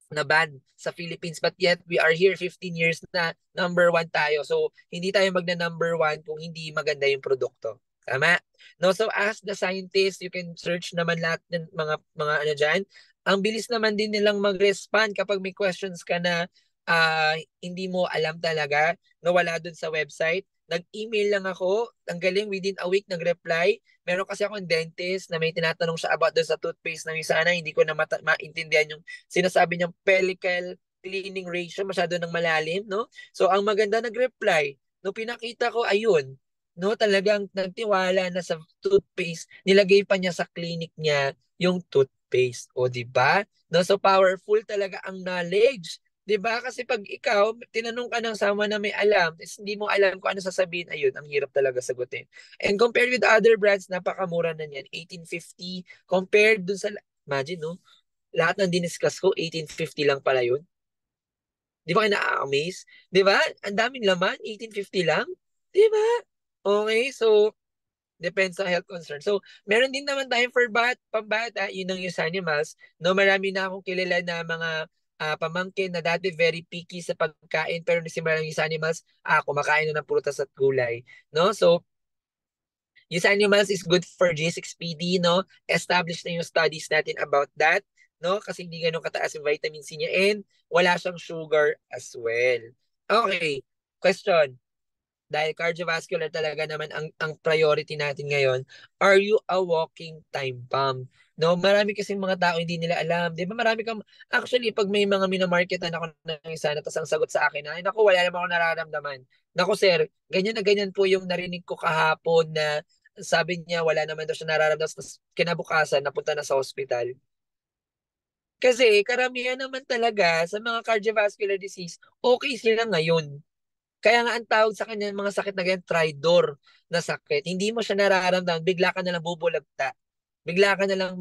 na-ban sa Philippines but yet we are here 15 years na number one tayo. So, hindi tayo magna-number one kung hindi maganda yung produkto. Tama? No, so as the scientist, you can search naman lahat ng mga ano diyan. Ang bilis naman din nilang mag-respond kapag may questions ka na hindi mo alam talaga, no, wala dun sa website. Nag-email lang ako, ang galing within a week nag-reply. Meron kasi akong dentist na may tinatanong siya about doon sa toothpaste ng isa na hindi ko na maintindihan yung sinasabi niyang pellicle cleaning ratio, masyado ng malalim, no? So, ang maganda nag-reply, no, pinakita ko, ayun, no, talagang nagtiwala na sa toothpaste, nilagay pa niya sa clinic niya yung toothpaste. O, di ba? No, so, powerful talaga ang knowledge. 'Di ba? Kasi pag ikaw, tinanong ka ng someone na may alam, is hindi mo alam kung ano sasabihin, ayun, ang hirap talaga sagutin. And compared with other brands, napakamura na niyan. 1850 compared dun sa, imagine, no? Lahat ng diniscuss ko, 1850 lang pala yun. Di ba kayo na-amaze? Di ba? Ang daming laman, 1850 lang. Di ba? Okay, so, depends sa health concern. So, meron din naman tayo for pambata, yun ang yung animals. No, marami na akong kilala na mga pamangkin na dati very picky sa pagkain pero nagsimula lang yung animals, kumakain na ng prutas at gulay. No? So, yung animals is good for G6PD, no? Established na yung studies natin about that, no? Kasi hindi ganun kataas yung vitamin C niya and wala siyang sugar as well. Okay, question. Dahil cardiovascular talaga naman ang priority natin ngayon, are you a walking time bomb? No, marami kasing mga tao hindi nila alam. 'Di ba? Marami kang actually pag may mga minamarketan ako ng isa na tas ang sagot sa akin, ay naku, wala naman ako nararamdaman. Naku sir, ganyan na ganyan po yung narinig ko kahapon na sabi niya wala naman daw siya nararamdaman tapos kinabukasan napunta na sa hospital. Kasi karamihan naman talaga sa mga cardiovascular disease, okay sila ngayon. Kaya nga ang tawag sa kanya mga sakit na ganyan, tridor na sakit. Hindi mo siya nararamdaman, bigla ka na lang bubulagta. Bigla ka na lang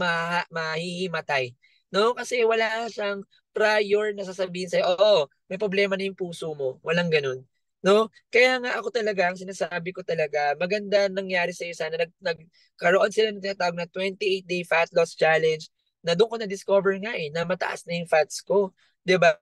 mahihimatay. No? Kasi wala siyang prior na sasabihin sa'yo, oo, may problema na yung puso mo. Walang ganun. No? Kaya nga ako talaga, ang sinasabi ko talaga, maganda nangyari sa'yo sana, nagkaroon sila ng tinatawag na 28-day fat loss challenge na doon ko na-discover nga na mataas na yung fats ko. 'Di ba?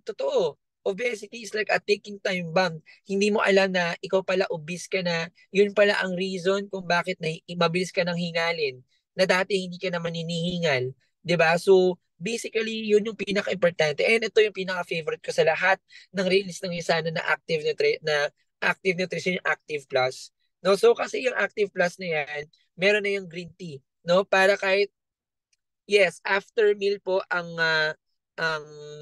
Totoo, obesity is like a ticking time bomb. Hindi mo alam na ikaw pala obese ka na. Yun pala ang reason kung bakit mabilis ka nang hingalin. Na dati hindi ka naman hinihingal. 'Di ba? So, basically, yun yung pinaka-importante. And ito yung pinaka-favorite ko sa lahat ng release ng isa na active nutrition, yung Active Plus. No, so kasi yung Active Plus na yan, meron na yung green tea, no? Para kahit yes, after meal po ang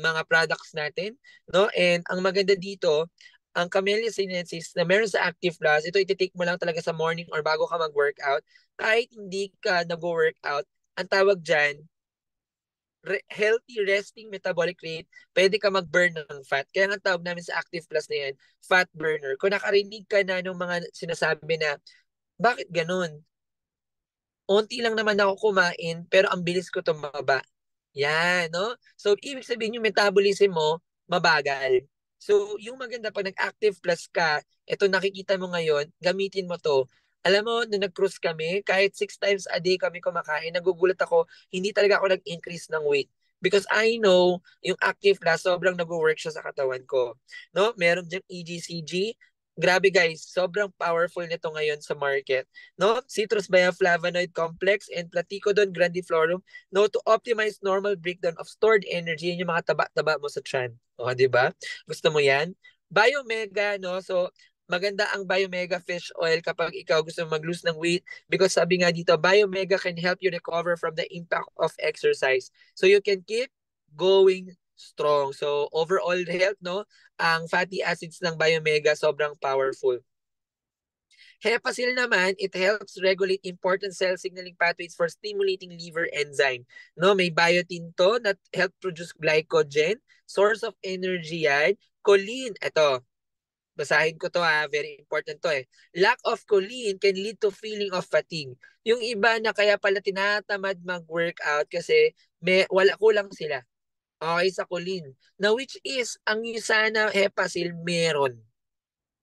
mga products natin, no? And ang maganda dito, ang Camellia sinensis na meron sa Active Plus, ito iti-take mo lang talaga sa morning or bago ka mag-workout. Kahit hindi ka nag-workout, ang tawag diyan, healthy resting metabolic rate, pwede ka mag-burn ng fat. Kaya ang tawag namin sa Active Plus na yan, fat burner. Kung nakarinig ka na ng mga sinasabi na, bakit ganun? Unti lang naman ako kumain, pero ang bilis ko tumaba. Yan, no? So, ibig sabihin yung metabolism mo, mabagal. So, yung maganda pag nag-active plus ka, ito nakikita mo ngayon, gamitin mo to. Alam mo, nung nag-cruise kami, kahit 6 times a day kami kumakain, nagugulat ako, hindi talaga ako nag-increase ng weight. Because I know, yung active plus, sobrang nag-work siya sa katawan ko. No? Meron diyang EGCG. Grabe guys, sobrang powerful nito ngayon sa market. No? Citrus bioflavonoid complex and Platycodon grandiflorum, no, to optimize normal breakdown of stored energy, yun yung mga taba-taba mo sa tiyan. O, di ba? Gusto mo yan? Biomega, no? So, maganda ang Biomega fish oil kapag ikaw gusto mag-lose ng weight because sabi nga dito, Biomega can help you recover from the impact of exercise. So, you can keep going strong. So, overall health, no? Ang fatty acids ng Biomega sobrang powerful. Hepacil naman, it helps regulate important cell signaling pathways for stimulating liver enzyme. No, may biotin to that help produce glycogen, source of energy yan. Choline, ito, basahin ko to very important to Lack of choline can lead to feeling of fatigue. Yung iba na kaya pala tinatamad mag-workout kasi wala kulang sila. Okay, sa choline. Now, which is, ang sana hepacil meron.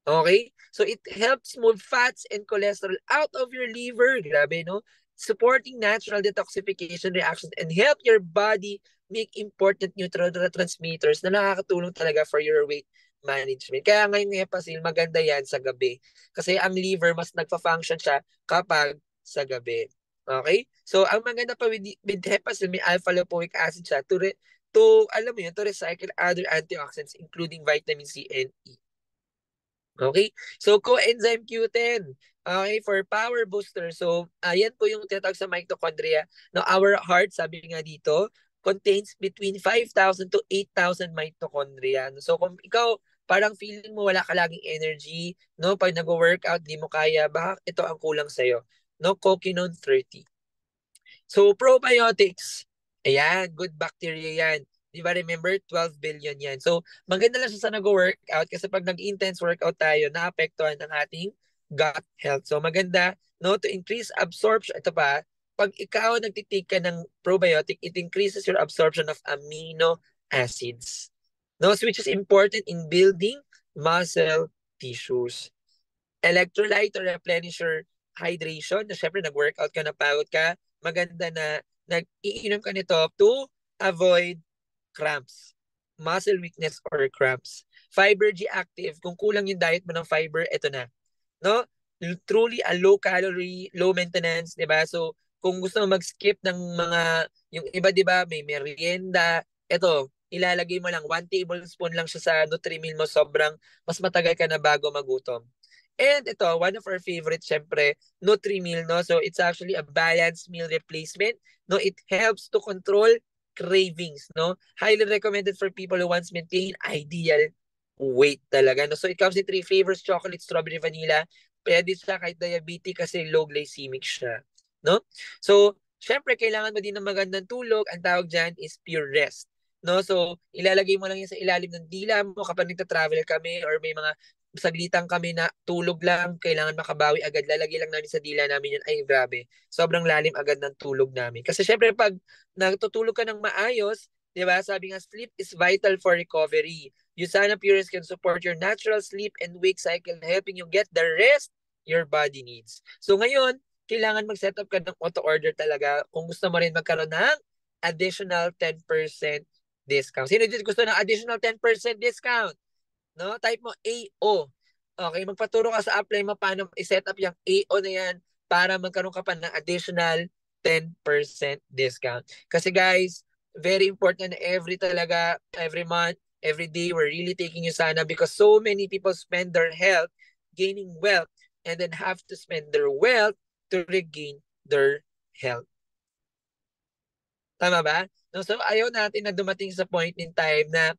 Okay? So it helps move fats and cholesterol out of your liver. Grabe, no? Supporting natural detoxification reactions and help your body make important neurotransmitters na nakakatulong talaga for your weight management. Kaya ngayon Hepasil, maganda yan sa gabi. Kasi ang liver, mas nagpa-function siya kapag sa gabi. Okay? So, ang maganda pa with Hepasil, may alpha-lipoic acid siya alam mo yun, to recycle other antioxidants including vitamin C and E. Okay? So, coenzyme Q10. Okay, for power booster. So, yan po yung tinatawag sa mitochondria. Now, our heart, sabi nga dito, contains between 5,000 to 8,000 mitochondria. So, kung ikaw, parang feeling mo wala ka laging energy, no? Pag nag-workout, di mo kaya, baka ito ang kulang sa'yo. No? Coquinone 30. So, probiotics. Ayan, good bacteria yan. Di ba, remember, 12 billion yan. So, maganda lang siya sa nag-workout kasi pag nag-intense workout tayo, naapektuhan ang ating gut health. So, maganda, no, to increase absorption. Ito pa, pag ikaw nagtitake ka ng probiotic, it increases your absorption of amino acids. No, which is important in building muscle tissues. Electrolyte or replenisher hydration, na syempre nag-workout ka, napagod ka, maganda na nag-iinom ka nito to avoid cramps, muscle weakness or cramps. Fiber G active, kung kulang yung diet mo ng fiber, ito na. No? Truly a low calorie, low maintenance, 'di ba? So, kung gusto mo mag-skip ng mga yung iba 'di ba, may merienda, ito, ilalagay mo lang 1 tablespoon lang siya sa Nutri-Mill mo, sobrang mas matagal ka na bago magutom. And ito, one of our favorites, syempre, Nutri-Mill, no? So, it's actually a balanced meal replacement. No? It helps to control cravings, no? Highly recommended for people who wants maintain ideal weight talaga. No? So, it comes in 3 flavors, chocolate, strawberry, vanilla. Pwede siya kahit diabetic kasi low glycemic siya. No? So, syempre kailangan mo din ng magandang tulog. Ang tawag dyan is pure rest. No? So, ilalagay mo lang yan sa ilalim ng dila mo kapag nagta-travel kami or may mga saglitan kami na tulog lang, kailangan makabawi agad, lalagay lang namin sa dila namin yun. Ay, grabe. Sobrang lalim agad ng tulog namin. Kasi syempre, pag natutulog ka ng maayos, di ba, sabi nga, sleep is vital for recovery. Usana Purest can support your natural sleep and wake cycle, helping you get the rest your body needs. So ngayon, kailangan mag-set up ka ng auto-order talaga kung gusto mo rin magkaroon ng additional 10% discount. Sino dito gusto ng additional 10% discount? No? Type mo AO. Okay, magpaturo ka sa apply mo paano i-set up yung AO na yan para magkaroon ka pa ng additional 10% discount. Kasi guys, very important na every month, every day, we're really taking you sana because so many people spend their health gaining wealth and then have to spend their wealth to regain their health. Tama ba? No, so ayaw natin na dumating sa point in time na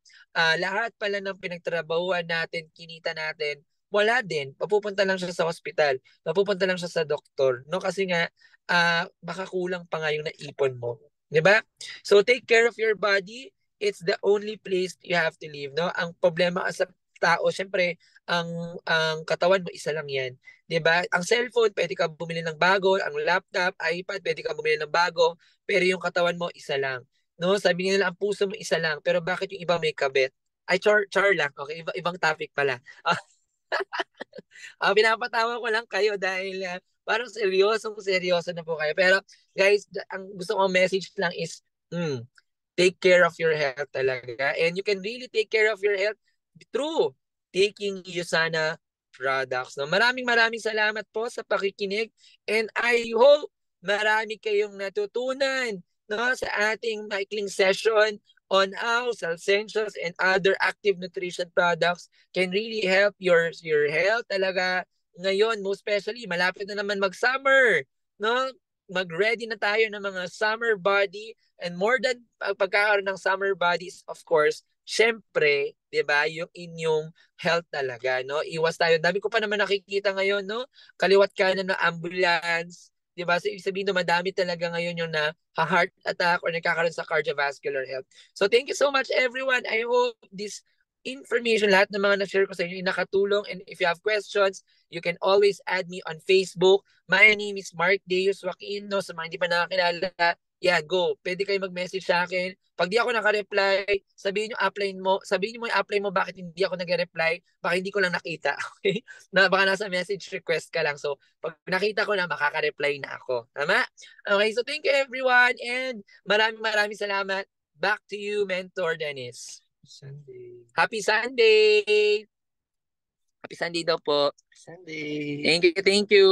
lahat pala ng pinagtrabahuan natin, kinita natin, wala din. Mapupunta lang siya sa hospital. Mapupunta lang siya sa doktor. No? Kasi nga, baka kulang pa nga yung naipon mo. Di ba? So take care of your body. It's the only place you have to live. No? Ang problema sa tao, syempre, ang katawan mo, isa lang yan. 'Di ba? Ang cellphone, pwede ka bumili ng bago, ang laptop, iPad, pwede ka bumili ng bago, pero yung katawan mo isa lang. No, sabi nila ang puso mo isa lang, pero bakit yung iba may kabit? Ay char lang. Okay, ibang topic pala. Pinapatawa ko lang kayo dahil parang seryoso na po kayo. Pero guys, ang gusto kong message lang is take care of your health talaga. And you can really take care of your health through taking Usana products. No? Maraming salamat po sa pakikinig and I hope marami kayong natutunan no, sa ating maikling session on how Salsentials and other active nutrition products can really help your health talaga ngayon, most especially malapit na naman mag-summer, no? Mag-ready na tayo ng mga summer body and more than pagkakaroon ng summer bodies, of course, syempre, 'di ba, yung inyong health talaga, no? Iwas tayo. Dami ko pa naman nakikita ngayon, no? Kaliwat kanan na ambulance, 'di ba? So, ibig sabihin, madami talaga ngayon yung na heart attack or nagkakaroon sa cardiovascular health. So, thank you so much everyone. I hope this information, lahat ng mga na-share ko sa inyo, nakatulong. And if you have questions, you can always add me on Facebook. My name is Mark Deus Joaquin. No? Sa mga hindi pa nakakilala, yeah, go. Pwede kayo mag-message sa akin. Pag di ako naka-reply, sabihin nyo yung apply mo bakit hindi ako nag-reply. Baka hindi ko lang nakita. Okay? Baka nasa message request ka lang. So, pag nakita ko na, makaka-reply na ako. Tama? Okay, so thank you everyone. And maraming salamat. Back to you, Mentor Dennis. Sunday. Happy Sunday! Happy Sunday daw po. Sunday. Thank you.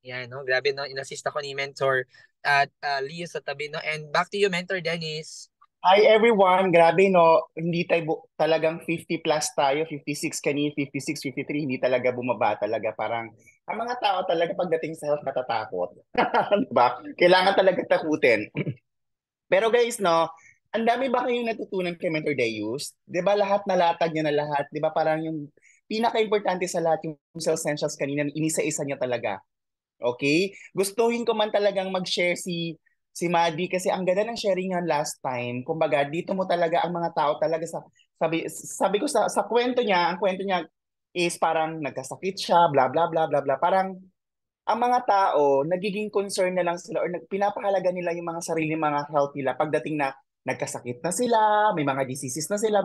Yan, no? Grabe, no? In-assist ako ni Mentor at Leo sa tabi, no? And back to you, Mentor Dennis. Hi everyone, grabe no, hindi tayo talagang 50 plus tayo, 56 kanina, 56, 53, hindi talaga bumaba talaga. Parang ang mga tao talaga pagdating sa health natatakot. Diba? Kailangan talaga takutin. Pero guys, no, ang dami ba kayong natutunan kay Mentor Deus? 'Di ba lahat nalatag niya na lahat? 'Di ba parang yung pinaka-importante sa lahat yung essentials kanina, inisa-isa niya talaga. Okay? Gustuhin ko man talagang mag-share si Maddie kasi ang ganda ng sharing niya last time. Kumbaga, dito mo talaga ang mga tao talaga sabi ko sa kwento niya, ang kwento niya is parang nagkasakit siya, bla bla bla bla bla. Parang ang mga tao, nagiging concern na lang sila or pinapahalaga nila yung mga sarili mga health nila pagdating na nagkasakit na sila, may mga diseases na sila.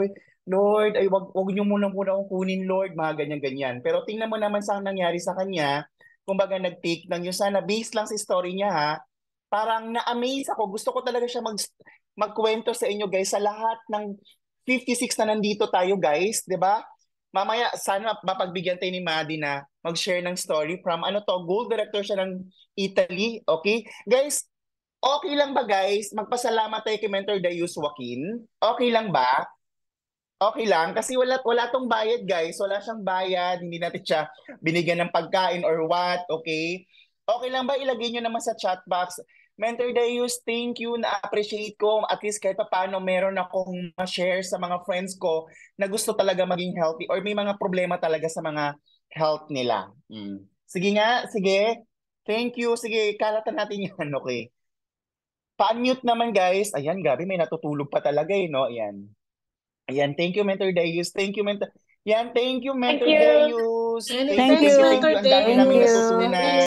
Lord, ay wag niyo muna akong kunin, Lord, mga ganyan-ganyan. Pero tingnan mo naman sa nangyari sa kanya, kumbaga nag-take ng yun sana, based lang sa story niya ha, parang na-amaze ako. Gusto ko talaga siya magkwento sa inyo guys, sa lahat ng 56 na nandito tayo guys, di ba? Mamaya, sana mapagbigyan tayo ni Maddie na mag-share ng story from gold director siya ng Italy. Okay? Guys, okay lang ba guys? Magpasalamat tayo kay Mentor Deus Joaquin. Okay lang ba? Okay lang. Kasi wala tong bayad guys. Wala siyang bayad. Hindi natin siya binigyan ng pagkain or what. Okay? Okay lang ba? Ilagay nyo naman sa chat box. Mentor Deus, thank you. Na-appreciate ko. At least kahit pa paano meron akong ma-share sa mga friends ko na gusto talaga maging healthy or may mga problema talaga sa mga health nila. Sige nga, sige. Thank you. Sige, kalatan natin yan. Okay. Pa-unmute naman, guys. Ayan, Gabi, may natutulog pa talaga eh, no? Ayan. Ayan, thank you, Mentor Deus. Thank you, Mentor. Yan, thank you, Thank Mentor you. Deus. Thank Thank you, Thank thank you, you. thank you. Ang dami Thank namin you. natutunan.